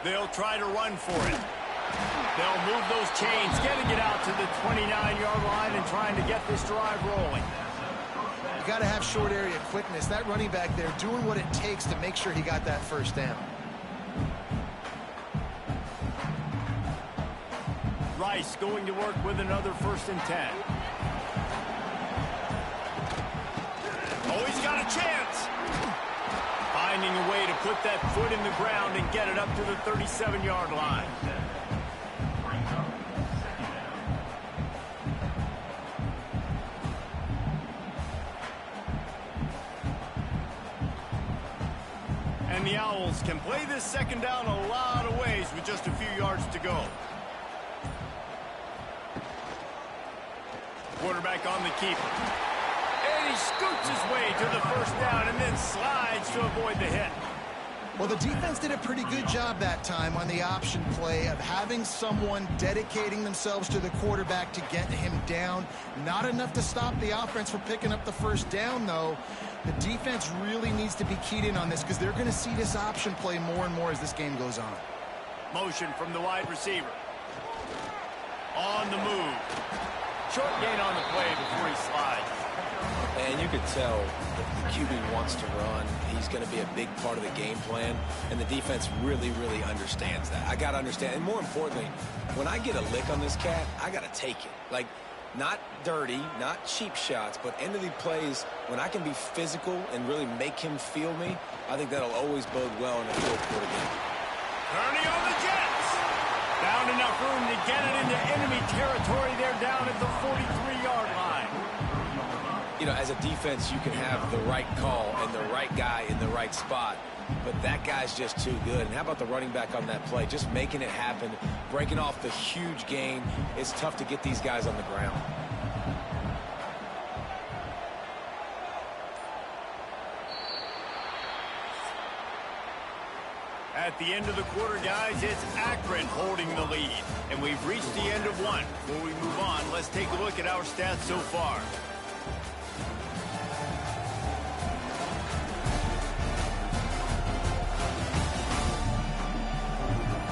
They'll try to run for it. They'll move those chains, getting it out to the 29-yard line and trying to get this drive rolling. You got to have short area quickness. That running back there doing what it takes to make sure he got that first down. Rice going to work with another 1st and 10. Oh, he's got a chance. Finding a way to put that foot in the ground and get it up to the 37-yard line. And the Owls can play this 2nd down a lot of ways with just a few yards to go. Quarterback on the keeper. And he scoots his way to the 1st down and then slides to avoid the hit. Well, the defense did a pretty good job that time on the option play of having someone dedicating themselves to the quarterback to get him down. Not enough to stop the offense from picking up the 1st down, though. The defense really needs to be keyed in on this because they're going to see this option play more and more as this game goes on. Motion from the wide receiver. On the move. Short gain on the play before he slides. And you could tell the QB wants to run. He's going to be a big part of the game plan, and the defense really, really understands that. I got to understand, and more importantly, when I get a lick on this cat, I got to take it. Like, not dirty, not cheap shots, but end of the plays, when I can be physical and really make him feel me, I think that'll always bode well in the 4th quarter game. Kearney on the Jets. Found enough room to get it into enemy territory. They're down at the 43-yard line. You know, as a defense, you can have the right call and the right guy in the right spot, but that guy's just too good. And how about the running back on that play? Just making it happen, breaking off the huge gain. It's tough to get these guys on the ground. At the end of the quarter, guys, it's Akron holding the lead. And we've reached the end of one. Before we move on, let's take a look at our stats so far.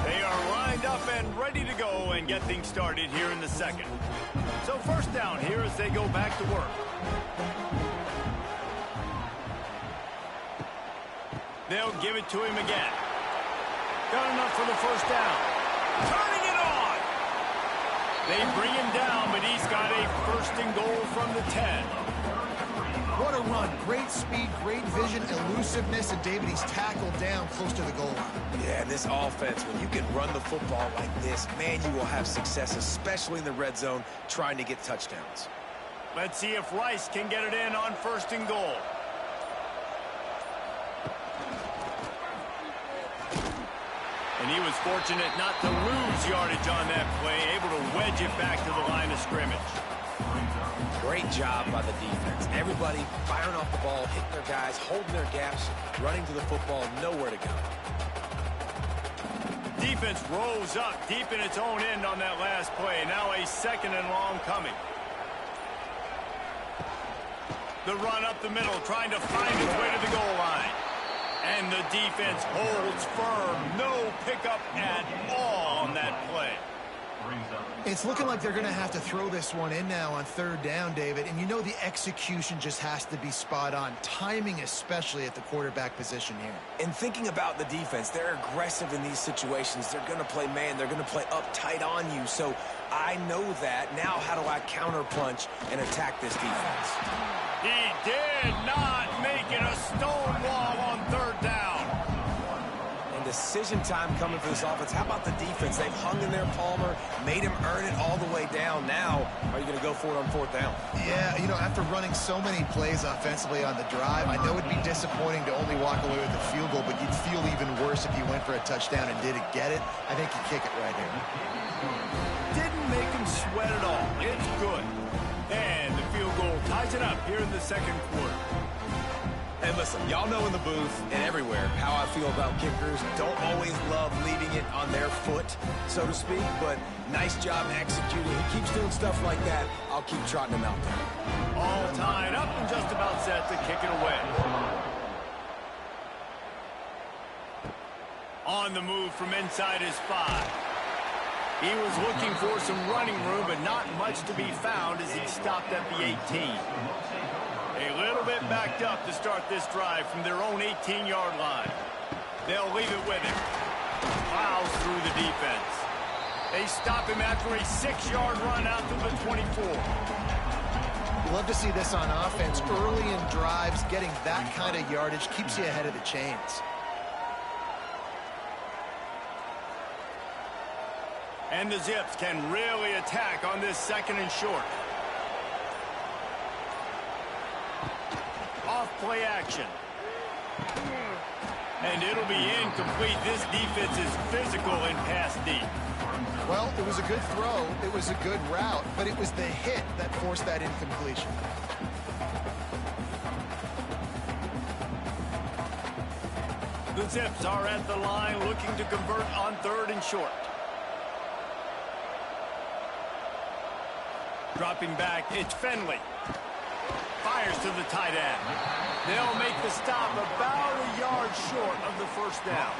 They are lined up and ready to go and get things started here in the 2nd. So 1st down here as they go back to work. They'll give it to him again. Got enough for the 1st down. Turning it on. They bring him down, but he's got a 1st and goal from the 10. What a run. Great speed, great vision, elusiveness, and David, he's tackled down close to the goal line. Yeah, this offense, when you can run the football like this, man, you will have success, especially in the red zone, trying to get touchdowns. Let's see if Rice can get it in on 1st and goal. And he was fortunate not to lose yardage on that play, able to wedge it back to the line of scrimmage. Great job by the defense. Everybody firing off the ball, hitting their guys, holding their gaps, running to the football, nowhere to go. Defense rose up deep in its own end on that last play. Now a 2nd and long coming. The run up the middle, trying to find his way to the goal line. And the defense holds firm. No pickup at all on that play. It's looking like they're going to have to throw this one in now on third down, David. And you know the execution just has to be spot on. Timing especially at the quarterback position here. And thinking about the defense, they're aggressive in these situations. They're going to play man. They're going to play up tight on you. So I know that. Now how do I counterpunch and attack this defense? He did not make it a stonewall on third down. Decision time coming for this offense. How about the defense? They've hung in there, Palmer, made him earn it all the way down. Now, are you going to go for it on fourth down? Yeah, you know, after running so many plays offensively on the drive, I know it'd be disappointing to only walk away with a field goal, but you'd feel even worse if you went for a touchdown and didn't get it. I think you kick it right here. Didn't make him sweat at all. It's good. And the field goal ties it up here in the second quarter. And listen, y'all know in the booth and everywhere how I feel about kickers. Don't always love leaving it on their foot, so to speak, but nice job executing. He keeps doing stuff like that. I'll keep trotting him out there. All tied up and just about set to kick it away. On the move from inside his 5. He was looking for some running room, but not much to be found as he stopped at the 18. A little bit backed up to start this drive from their own 18-yard line. They'll leave it with him. Plows through the defense. They stop him after a 6-yard run out to the 24. You love to see this on offense. Early in drives, getting that kind of yardage keeps you ahead of the chains. And the Zips can really attack on this second and short. Off-play action. And it'll be incomplete. This defense is physical in pass deep. Well, it was a good throw. It was a good route, but it was the hit that forced that incompletion. The Zips are at the line looking to convert on third and short. Dropping back, it's Finley. Fires to the tight end. They'll make the stop about a yard short of the first down.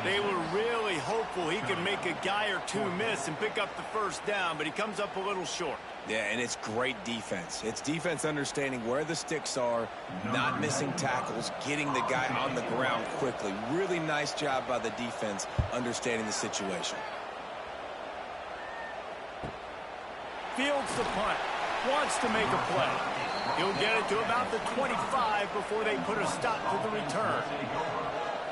They were really hopeful he could make a guy or two miss and pick up the first down, but he comes up a little short. Yeah, and it's great defense. It's defense understanding where the sticks are, not missing tackles, getting the guy on the ground quickly. Really nice job by the defense understanding the situation. Fields the punt. Wants to make a play. He'll get it to about the 25 before they put a stop to the return.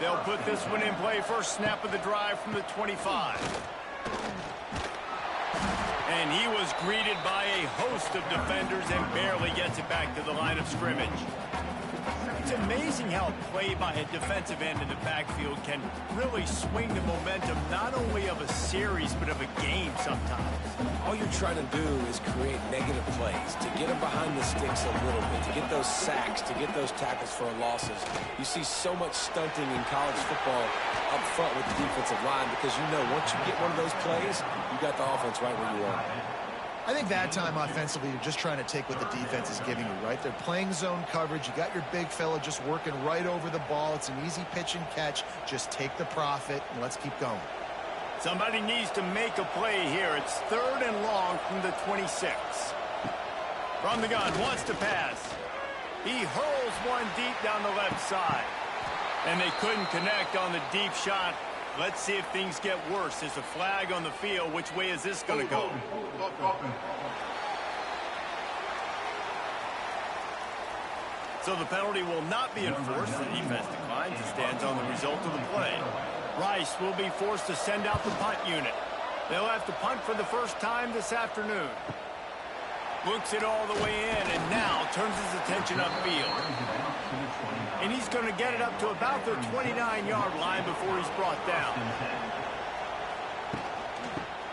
They'll put this one in play first snap of the drive from the 25. And he was greeted by a host of defenders and barely gets it back to the line of scrimmage. It's amazing how a play by a defensive end in the backfield can really swing the momentum not only of a series but of a game sometimes. All you're trying to do is create negative plays, to get them behind the sticks a little bit, to get those sacks, to get those tackles for losses. You see so much stunting in college football up front with the defensive line because you know once you get one of those plays, you got the offense right where you are. I think that time offensively, you're just trying to take what the defense is giving you, right? They're playing zone coverage. You got your big fella just working right over the ball. It's an easy pitch and catch. Just take the profit and let's keep going. Somebody needs to make a play here. It's third and long from the 26. From the gun, wants to pass. He hurls one deep down the left side. And they couldn't connect on the deep shot. Let's see if things get worse. There's a flag on the field. Which way is this going to go? So the penalty will not be enforced. The defense declines and stands on the result of the play. Rice will be forced to send out the punt unit. They'll have to punt for the first time this afternoon. Looks it all the way in and now turns his attention upfield. And he's going to get it up to about the 29-yard line before he's brought down.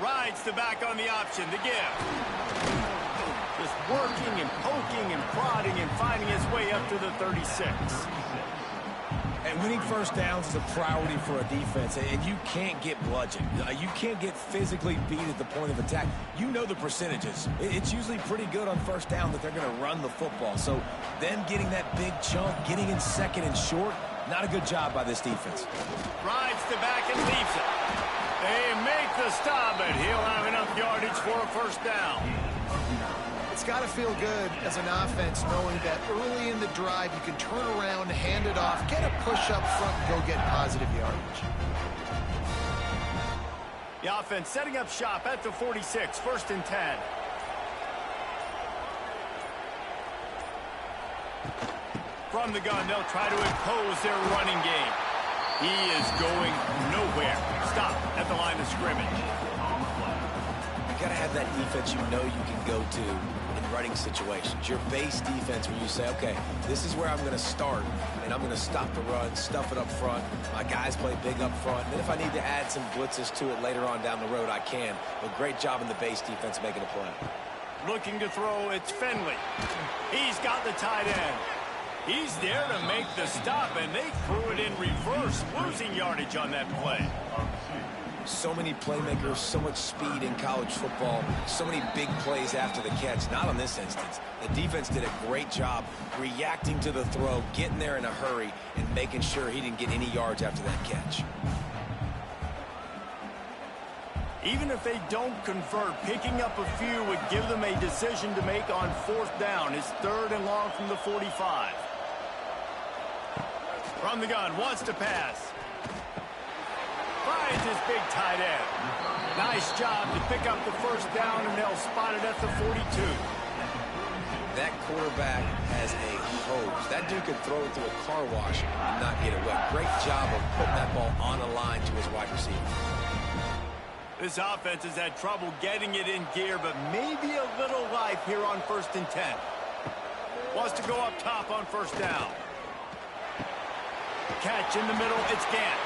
Rides the back on the option, the give. Just working and poking and prodding and finding his way up to the 36. And winning first downs is a priority for a defense, and you can't get bludgeoned. You can't get physically beat at the point of attack. You know the percentages. It's usually pretty good on first down that they're going to run the football. So them getting that big chunk, getting in second and short, not a good job by this defense. Rides the back and leaves it. They make the stop, and he'll have enough yardage for a first down. It's got to feel good as an offense knowing that early in the drive you can turn around, hand it off, get a push up front, and go get positive yardage. The offense setting up shop at the 46, 1st and 10. From the gun, they'll try to impose their running game. He is going nowhere. Stop at the line of scrimmage. You got to have that defense you know you can go to in running situations. Your base defense where you say, okay, this is where I'm going to start, and I'm going to stop the run, stuff it up front. My guys play big up front. And then if I need to add some blitzes to it later on down the road, I can. But great job in the base defense making a play. Looking to throw, it's Finley. He's got the tight end. He's there to make the stop, and they threw it in reverse, losing yardage on that play. So many playmakers, so much speed in college football, so many big plays after the catch. Not on this instance. The defense did a great job reacting to the throw, getting there in a hurry, and making sure he didn't get any yards after that catch. Even if they don't convert, picking up a few would give them a decision to make on 4th down. It's 3rd and long from the 45. From the gun, wants to pass. Finds his big tight end. Nice job to pick up the 1st down, and they'll spot it at the 42. That quarterback has a hose. That dude could throw it through a car wash and not get it wet. Great job of putting that ball on a line to his wide receiver. This offense has had trouble getting it in gear, but maybe a little life here on 1st and 10. Wants to go up top on 1st down. Catch in the middle, it's Gant.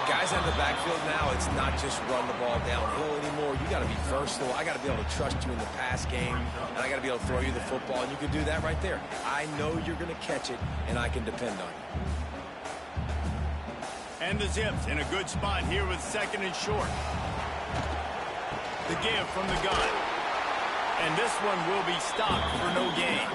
Guys out of the backfield now, it's not just run the ball downhill anymore. You got to be versatile. I got to be able to trust you in the pass game, and I got to be able to throw you the football, and you can do that right there. I know you're going to catch it, and I can depend on you. And the Zips in a good spot here with 2nd and short. The give from the gun. And this one will be stopped for no gain.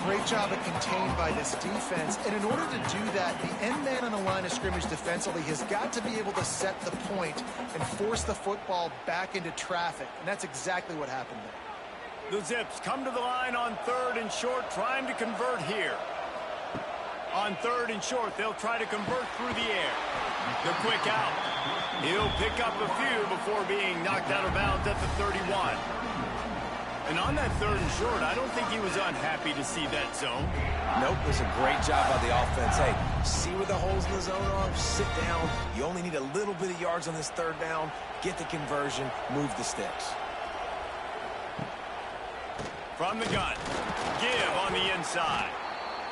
Great job at contained by this defense. And in order to do that, the end man on the line of scrimmage defensively has got to be able to set the point and force the football back into traffic. And that's exactly what happened there. The Zips come to the line on 3rd and short, trying to convert here. On 3rd and short, they'll try to convert through the air. The quick out. He'll pick up a few before being knocked out of bounds at the 31. And on that 3rd and short, I don't think he was unhappy to see that zone. Nope, it was a great job by the offense. Hey, see where the holes in the zone are? Sit down. You only need a little bit of yards on this 3rd down. Get the conversion. Move the sticks. From the gun. Give on the inside.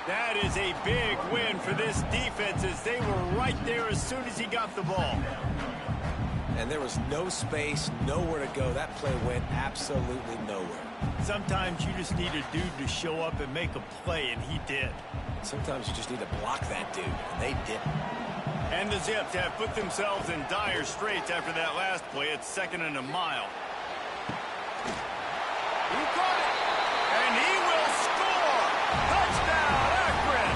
That is a big win for this defense as they were right there as soon as he got the ball. And there was no space, nowhere to go. That play went absolutely nowhere. Sometimes you just need a dude to show up and make a play, and he did. Sometimes you just need to block that dude, and they didn't. And the Zips have put themselves in dire straits after that last play. It's 2nd and a mile. He caught it, and he will score! Touchdown, Akron!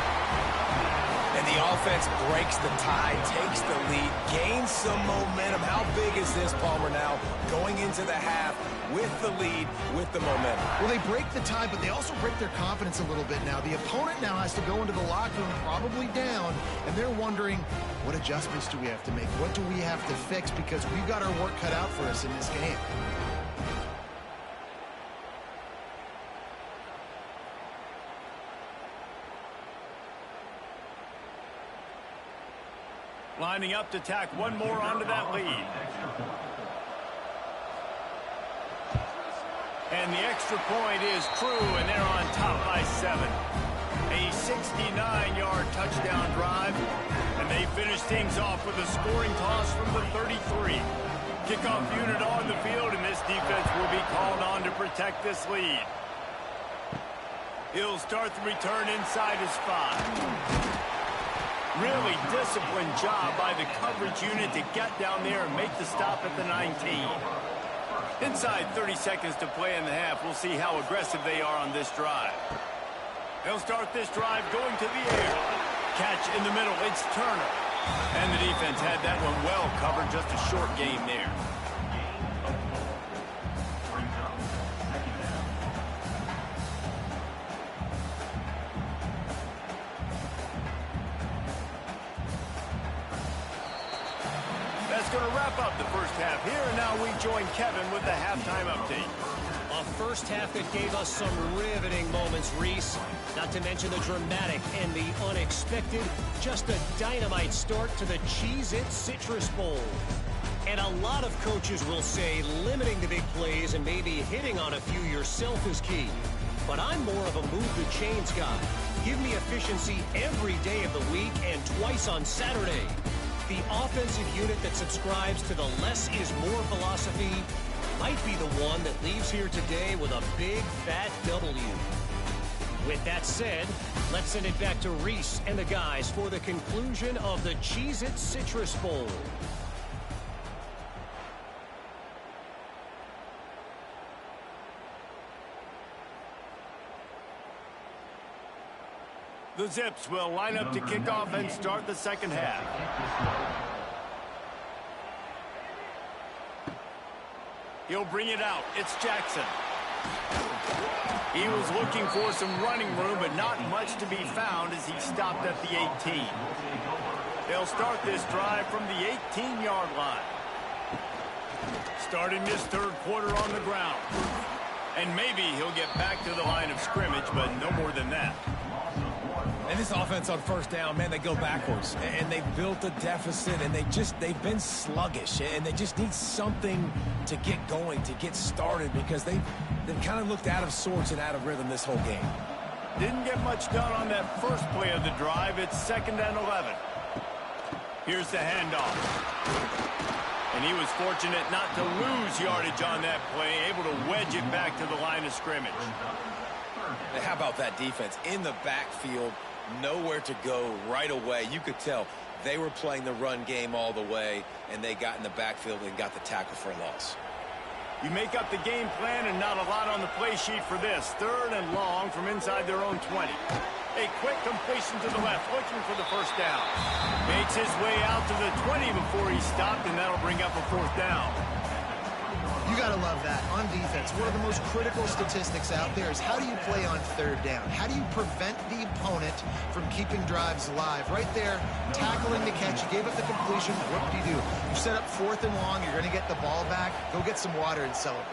And the offense breaks the tie, takes the lead, gains some momentum. How big is this, Palmer, now? Going into the half with the lead, with the momentum. Well, they break the tie, but they also break their confidence a little bit now. The opponent now has to go into the locker room probably down, and they're wondering, what adjustments do we have to make? What do we have to fix? Because we've got our work cut out for us in this game. Lining up to tack one more onto that lead. And the extra point is true, and they're on top by 7. A 69-yard touchdown drive, and they finish things off with a scoring toss from the 33. Kickoff unit on the field, and this defense will be called on to protect this lead. He'll start the return inside his 5. Really disciplined job by the coverage unit to get down there and make the stop at the 19. Inside 30 seconds to play in the half. We'll see how aggressive they are on this drive. They'll start this drive going to the air. Catch in the middle. It's Turner. And the defense had that one well covered, just a short game there. That's going to wrap up the first half here, and now we join Kevin with the halftime update. A first half that gave us some riveting moments, Reese. Not to mention the dramatic and the unexpected. Just a dynamite start to the Cheez-It Citrus Bowl. And a lot of coaches will say limiting the big plays and maybe hitting on a few yourself is key. But I'm more of a move the chains guy. Give me efficiency every day of the week and twice on Saturday. The offensive unit that subscribes to the less is more philosophy might be the one that leaves here today with a big fat W. With that said, let's send it back to Reese and the guys for the conclusion of the Cheez-It Citrus Bowl. The Zips will line up to kick off and start the second half. He'll bring it out. It's Jackson. He was looking for some running room, but not much to be found as he stopped at the 18. They'll start this drive from the 18-yard line. Starting this third quarter on the ground. And maybe he'll get back to the line of scrimmage, but no more than that. And this offense on first down, man, they go backwards. And they've built a deficit, and they've been sluggish. And they just need something to get going, to get started, because they've kind of looked out of sorts and out of rhythm this whole game. Didn't get much done on that first play of the drive. It's 2nd and 11. Here's the handoff. And he was fortunate not to lose yardage on that play, able to wedge it back to the line of scrimmage. How about that defense in the backfield? Nowhere to go right away. You could tell they were playing the run game all the way, and they got in the backfield and got the tackle for a loss. You make up the game plan and not a lot on the play sheet for this. 3rd and long from inside their own 20. A quick completion to the left, looking for the first down. Makes his way out to the 20 before he stopped, and that'll bring up a 4th down. You got to love that. On defense, one of the most critical statistics out there is how do you play on 3rd down? How do you prevent the opponent from keeping drives alive? Right there, tackling the catch. You gave up the completion. What do? You set up 4th and long. You're going to get the ball back. Go get some water and celebrate.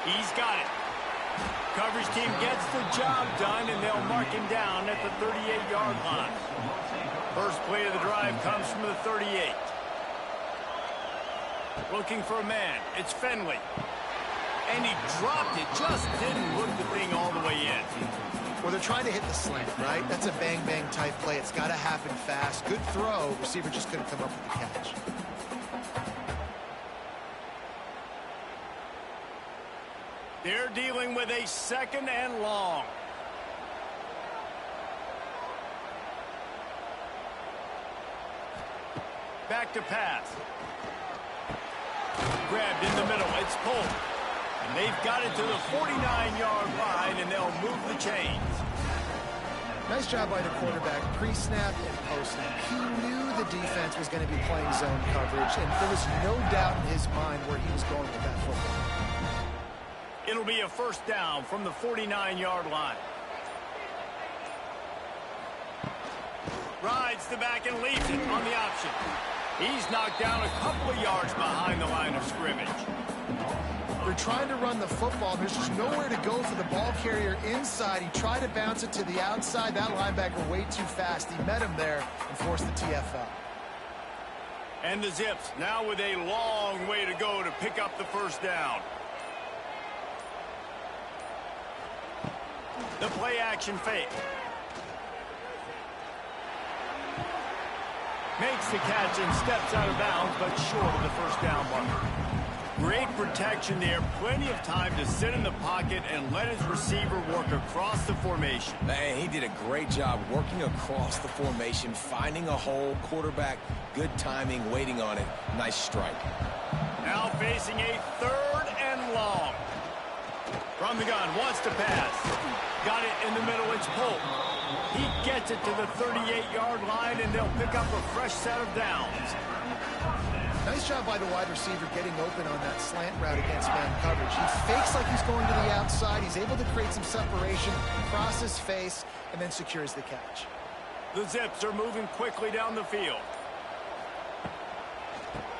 He's got it. Coverage team gets the job done, and they'll mark him down at the 38-yard line. First play of the drive comes from the 38. Looking for a man. It's Finley. And he dropped it. Just didn't look the thing all the way in. Well, they're trying to hit the slant, right? That's a bang-bang type play. It's got to happen fast. Good throw. Receiver just couldn't come up with the catch. They're dealing with a 2nd and long. Back to pass. Grabbed in the middle. It's pulled. And they've got it to the 49-yard line, and they'll move the chains. Nice job by the quarterback, pre-snap and post-snap. He knew the defense was going to be playing zone coverage, and there was no doubt in his mind where he was going with that football. It'll be a 1st down from the 49-yard line. Rides the back and leaves it on the option. He's knocked down a couple of yards behind the line of scrimmage. They're trying to run the football. There's just nowhere to go for the ball carrier inside. He tried to bounce it to the outside. That linebacker way too fast. He met him there and forced the TFL. And the Zips now with a long way to go to pick up the 1st down. The play action fake. Makes the catch and steps out of bounds, but short of the 1st down marker. Great protection there. Plenty of time to sit in the pocket and let his receiver work across the formation. Man, he did a great job working across the formation, finding a hole, quarterback, good timing, waiting on it. Nice strike. Now facing a 3rd and long. From the gun, wants to pass. Got it in the middle, it's pulled. He gets it to the 38-yard line, and they'll pick up a fresh set of downs. Nice job by the wide receiver getting open on that slant route against man coverage. He fakes like he's going to the outside. He's able to create some separation, cross his face, and then secures the catch. The Zips are moving quickly down the field.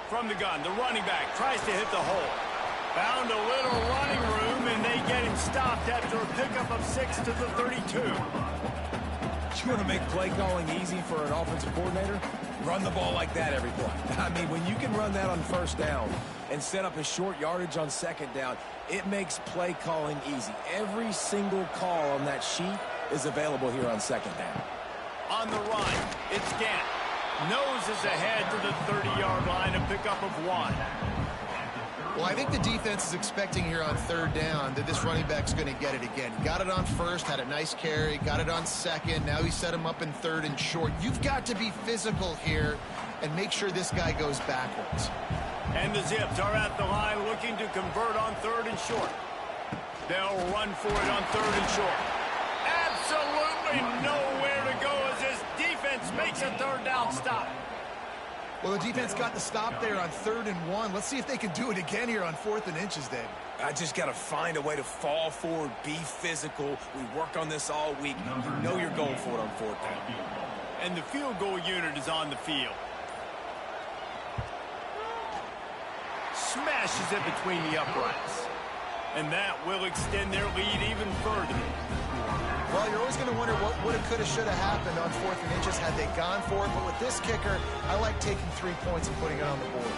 From the gun, the running back tries to hit the hole. Found a little running room, and they get him stopped after a pickup of 6 to the 32. You want to make play calling easy for an offensive coordinator? Run the ball like that every play. I mean, when you can run that on first down and set up a short yardage on second down, it makes play calling easy. Every single call on that sheet is available here on second down. On the run, it's Gant. Noses ahead to the 30-yard line, a pickup of 1. Well, I think the defense is expecting here on third down that this running back's going to get it again. Got it on first, had a nice carry, got it on second. Now he set him up in third and short. You've got to be physical here and make sure this guy goes backwards. And the Zips are at the line looking to convert on third and short. They'll run for it on third and short. Absolutely nowhere to go as this defense makes a third down stop. Well, the defense got the stop there on 3rd and 1. Let's see if they can do it again here on 4th and inches, Dave. I just got to find a way to fall forward, be physical. We work on this all week. You know you're going for it on 4th down. And the field goal unit is on the field. Smashes it between the uprights. And that will extend their lead even further. Well, you're always going to wonder what woulda, coulda, shoulda happened on 4th and inches had they gone for it. But with this kicker, I like taking 3 points and putting it on the board.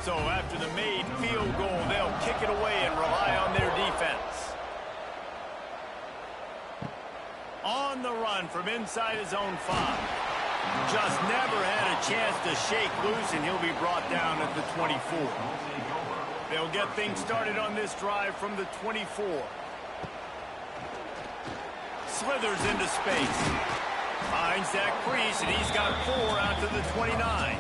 So after the made field goal, they'll kick it away and rely on their defense. On the run from inside his own 5. Just never had a chance to shake loose, and he'll be brought down at the 24. They'll get things started on this drive from the 24. Slithers into space. Finds that crease, and he's got 4 out to the 29.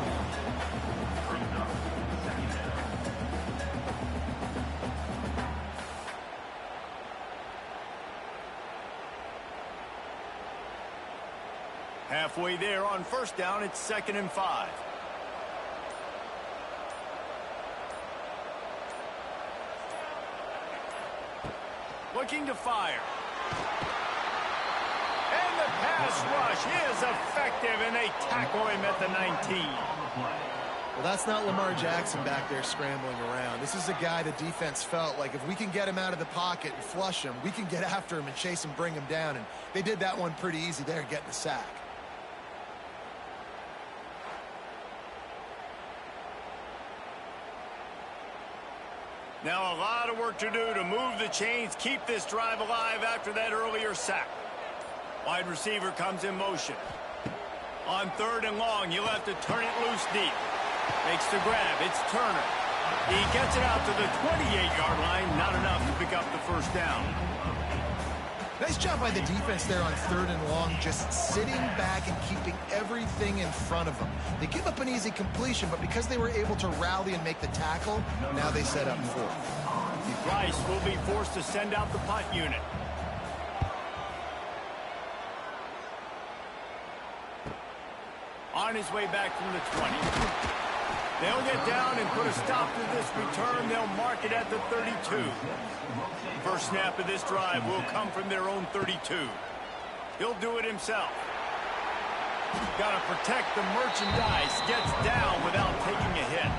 Halfway there on first down, it's 2nd and 5. Looking to fire. And the pass rush is effective, and they tackle him at the 19. Well, that's not Lamar Jackson back there scrambling around. This is a guy the defense felt like if we can get him out of the pocket and flush him, we can get after him and chase him, bring him down. And they did that one pretty easy there, getting the sack. Now a lot of work to do to move the chains, keep this drive alive after that earlier sack. Wide receiver comes in motion. On 3rd and long, you'll have to turn it loose deep. Makes the grab. It's Turner. He gets it out to the 28-yard line. Not enough to pick up the first down. Nice job by the defense there on 3rd and long, just sitting back and keeping everything in front of them. They give up an easy completion, but because they were able to rally and make the tackle, now they set up 4th. Rice will be forced to send out the punt unit. On his way back from the 20. They'll get down and put a stop to this return. They'll mark it at the 32. First snap of this drive will come from their own 32. He'll do it himself. Got to protect the merchandise. Gets down without taking a hit.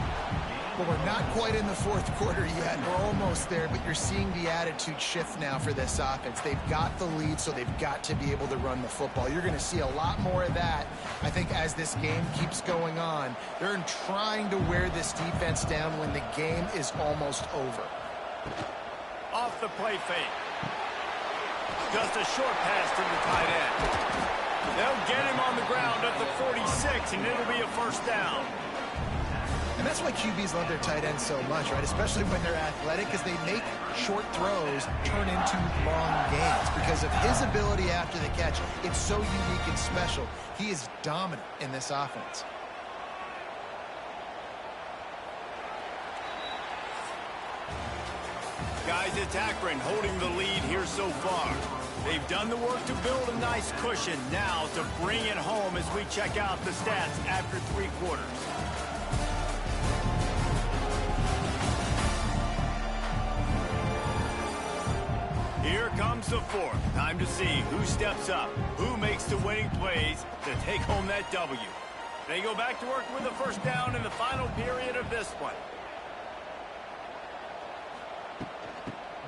Well, we're not quite in the 4th quarter yet. We're almost there, but you're seeing the attitude shift now for this offense. They've got the lead, so they've got to be able to run the football. You're going to see a lot more of that, I think, as this game keeps going on. They're trying to wear this defense down when the game is almost over. Off the play fake. Just a short pass to the tight end. They'll get him on the ground at the 46, and it'll be a first down. And that's why QBs love their tight ends so much, right? Especially when they're athletic, because they make short throws turn into long gains. Because of his ability after the catch, it's so unique and special. He is dominant in this offense. Guys, it's Akron holding the lead here so far. They've done the work to build a nice cushion. Now to bring it home as we check out the stats after 3 quarters. Here comes the fourth. Time to see who steps up, who makes the winning plays to take home that W. They go back to work with a first down in the final period of this one.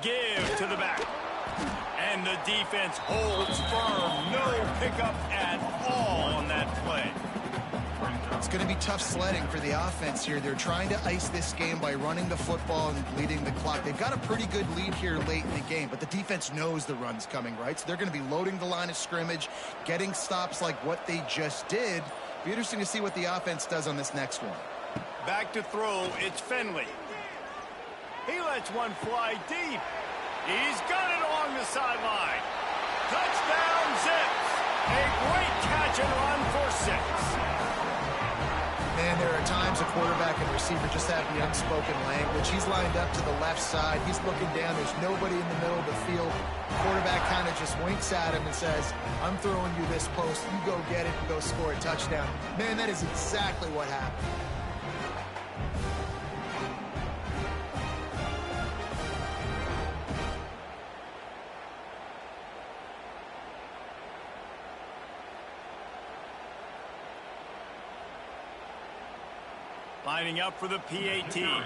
Give to the back. And the defense holds firm. No pickup at all on that play. It's going to be tough sledding for the offense here. They're trying to ice this game by running the football and leading the clock. They've got a pretty good lead here late in the game, but the defense knows the run's coming, right? So they're going to be loading the line of scrimmage, getting stops like what they just did. Be interesting to see what the offense does on this next one. Back to throw, it's Finley. He lets one fly deep. He's got it along the sideline. Touchdown, Zips. A great catch and run for 6. And there are times a quarterback and receiver just have the unspoken language. He's lined up to the left side. He's looking down. There's nobody in the middle of the field. Quarterback kind of just winks at him and says, I'm throwing you this post. You go get it and go score a touchdown. Man, that is exactly what happened. Lining up for the PAT. And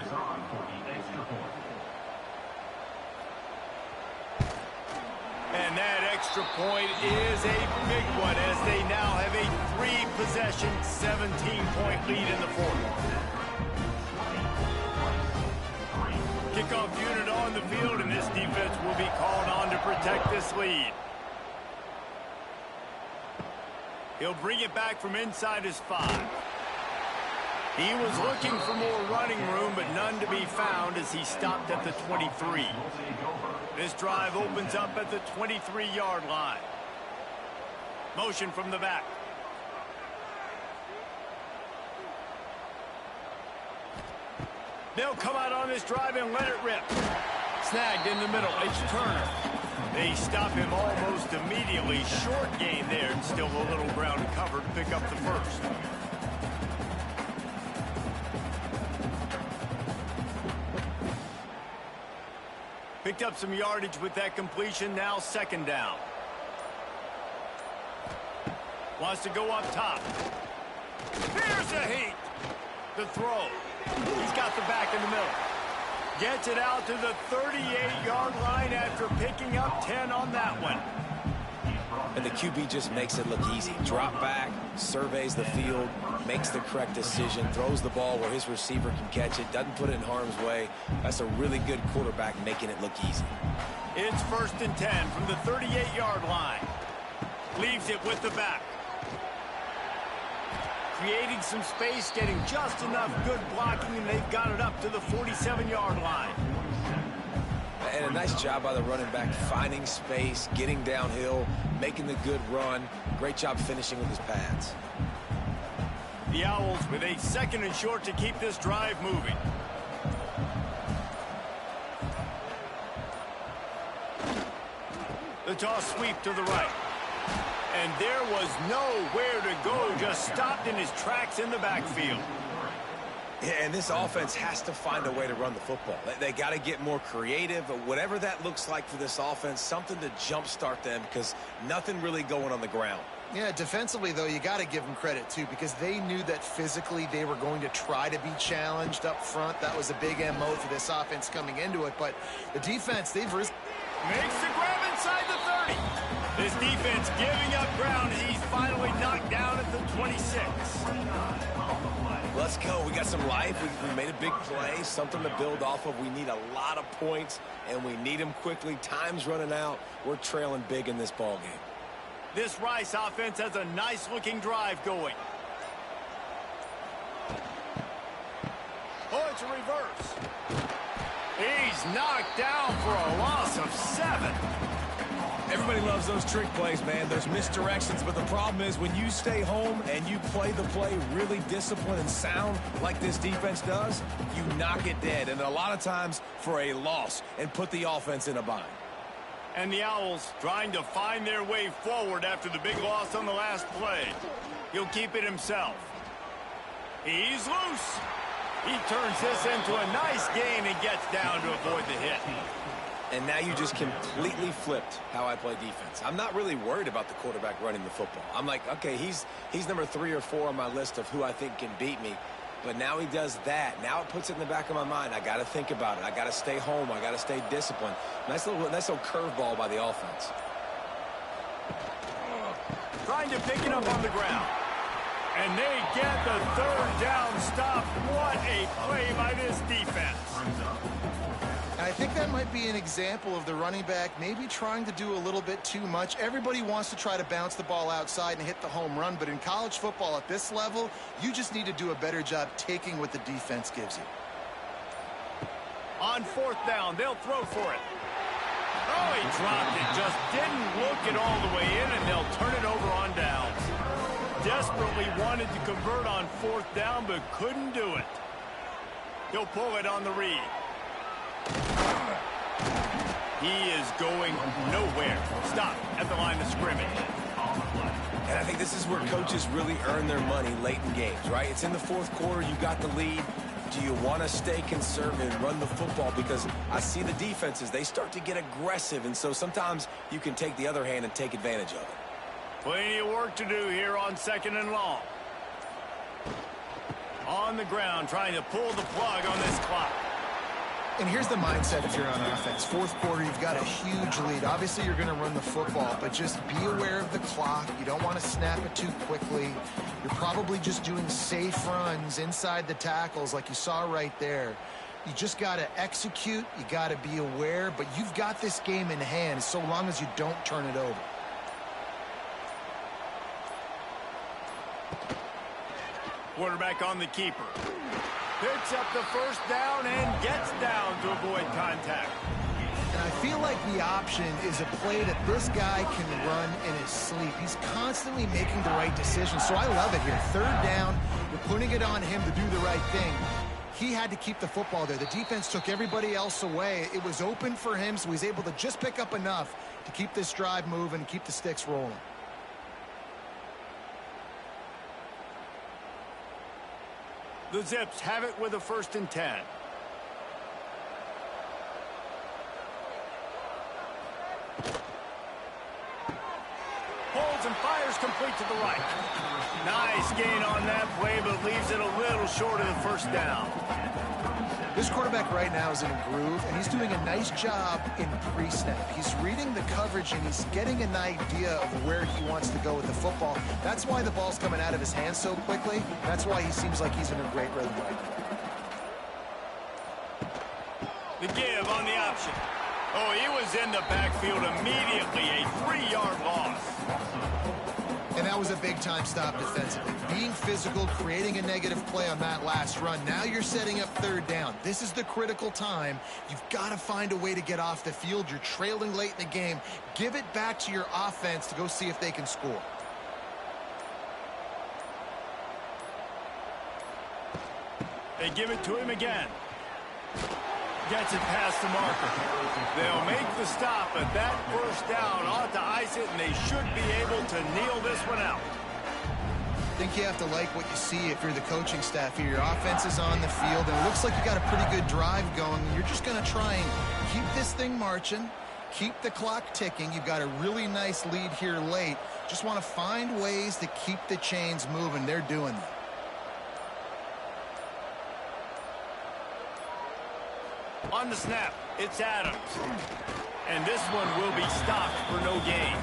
that extra point is a big one as they now have a 3-possession, 17-point lead in the fourth. Kickoff unit on the field, and this defense will be called on to protect this lead. He'll bring it back from inside his 5. He was looking for more running room, but none to be found as he stopped at the 23. This drive opens up at the 23-yard line. Motion from the back. They'll come out on this drive and let it rip. Snagged in the middle. It's Turner. They stop him almost immediately. Short gain there, and still a little ground to cover to pick up the first. Picked up some yardage with that completion. Now 2nd down. Wants to go up top. Here's a heat. The throw. He's got the back in the middle. Gets it out to the 38-yard line after picking up 10 on that one. And the QB just makes it look easy. Drop back, surveys the field, makes the correct decision, throws the ball where his receiver can catch it, doesn't put it in harm's way. That's a really good quarterback making it look easy. It's 1st and 10 from the 38-yard line. Leaves it with the back. Creating some space, getting just enough good blocking, and they've got it up to the 47-yard line. And a nice job by the running back, finding space, getting downhill, making the good run. Great job finishing with his pads. The Owls with a 2nd and short to keep this drive moving. The toss sweep to the right. And there was nowhere to go, just stopped in his tracks in the backfield. Yeah, and this offense has to find a way to run the football. They got to get more creative, whatever that looks like for this offense, something to jumpstart them because nothing really going on the ground. Yeah, defensively, though, you got to give them credit, too, because they knew that physically they were going to try to be challenged up front. That was a big MO for this offense coming into it. But the defense, they've risked. Makes the grab inside the 30. This defense giving up ground as he's finally knocked down at the 26. Let's go. We got some life. We made a big play, something to build off of. We need a lot of points, and we need them quickly. Time's running out. We're trailing big in this ball game. This Rice offense has a nice-looking drive going. Oh, it's a reverse. He's knocked down for a loss of 7. Everybody loves those trick plays, man. Those misdirections, but the problem is when you stay home and you play the play really disciplined and sound like this defense does, you knock it dead, and a lot of times for a loss, and put the offense in a bind. And the Owls trying to find their way forward after the big loss on the last play. He'll keep it himself. He's loose. He turns this into a nice gain and gets down to avoid the hit. And now you just completely flipped how I play defense. I'm not really worried about the quarterback running the football. I'm like, okay, he's number 3 or 4 on my list of who I think can beat me. But now he does that. Now it puts it in the back of my mind. I got to think about it. I got to stay home. I got to stay disciplined. Nice little curveball by the offense. Trying to pick it up on the ground. And they get the 3rd down stop. What a play by this defense. I think that might be an example of the running back maybe trying to do a little bit too much. Everybody wants to try to bounce the ball outside and hit the home run, but in college football at this level, you just need to do a better job taking what the defense gives you. On 4th down, they'll throw for it. Oh, he dropped it. Just didn't look it all the way in, and they'll turn it over on downs. Desperately wanted to convert on 4th down, but couldn't do it. He'll pull it on the read. He is going nowhere. Stop at the line of scrimmage. And I think this is where coaches really earn their money late in games, right? It's in the 4th quarter. You got the lead. Do you want to stay conservative and run the football? Because I see the defenses, they start to get aggressive, and so sometimes you can take the other hand and take advantage of it. Plenty of work to do here on 2nd and long. On the ground, trying to pull the plug on this clock. And here's the mindset if you're on offense. 4th quarter, you've got a huge lead. Obviously, you're going to run the football, but just be aware of the clock. You don't want to snap it too quickly. You're probably just doing safe runs inside the tackles like you saw right there. You just got to execute. You got to be aware, but you've got this game in hand so long as you don't turn it over. Quarterback on the keeper. Picks up the 1st down and gets down to avoid contact. And I feel like the option is a play that this guy can run in his sleep. He's constantly making the right decision, so I love it here. 3rd down, we're putting it on him to do the right thing. He had to keep the football there. The defense took everybody else away. It was open for him, so he's able to just pick up enough to keep this drive moving and keep the sticks rolling. The Zips have it with a 1st and 10. Holds and fires complete to the right. Nice gain on that play, but leaves it a little short of the 1st down. This quarterback right now is in a groove, and he's doing a nice job in pre-snap. He's reading the coverage, and he's getting an idea of where he wants to go with the football. That's why the ball's coming out of his hands so quickly. That's why he seems like he's in a great rhythm right now. The give on the option. Oh, he was in the backfield immediately. A 3-yard loss. And that was a big-time stop defensively. Being physical, creating a negative play on that last run. Now you're setting up 3rd down. This is the critical time. You've got to find a way to get off the field. You're trailing late in the game. Give it back to your offense to go see if they can score. They give it to him again. Gets it past the marker. They'll make the stop, but that 1st down ought to ice it, and they should be able to kneel this one out. I think you have to like what you see if you're the coaching staff here. Your offense is on the field, and it looks like you got a pretty good drive going. You're just going to try and keep this thing marching, keep the clock ticking. You've got a really nice lead here late. Just want to find ways to keep the chains moving. They're doing that. On the snap, it's Adams. And this one will be stopped for no gain.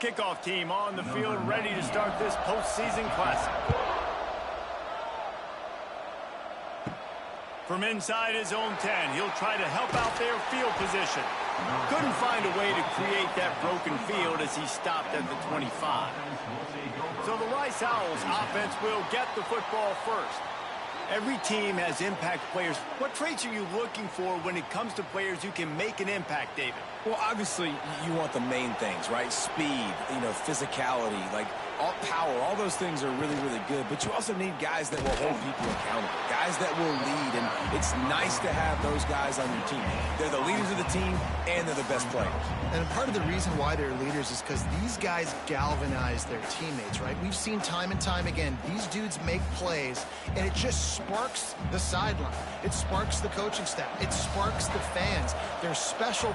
Kickoff team on the field, ready to start this postseason classic. From inside his own 10, he'll try to help out their field position. Couldn't find a way to create that broken field as he stopped at the 25. So the Rice Owls offense will get the football first. Every team has impact players. What traits are you looking for when it comes to players who can make an impact, David? Well, obviously, you want the main things, right? Speed, physicality, like all power, all those things are really, really good. But you also need guys that will hold people accountable, guys that will lead. And it's nice to have those guys on your team. They're the leaders of the team, and they're the best players. And part of the reason why they're leaders is because these guys galvanize their teammates, right? We've seen time and time again, these dudes make plays, and it just sparks the sideline. It sparks the coaching staff. It sparks the fans. They're special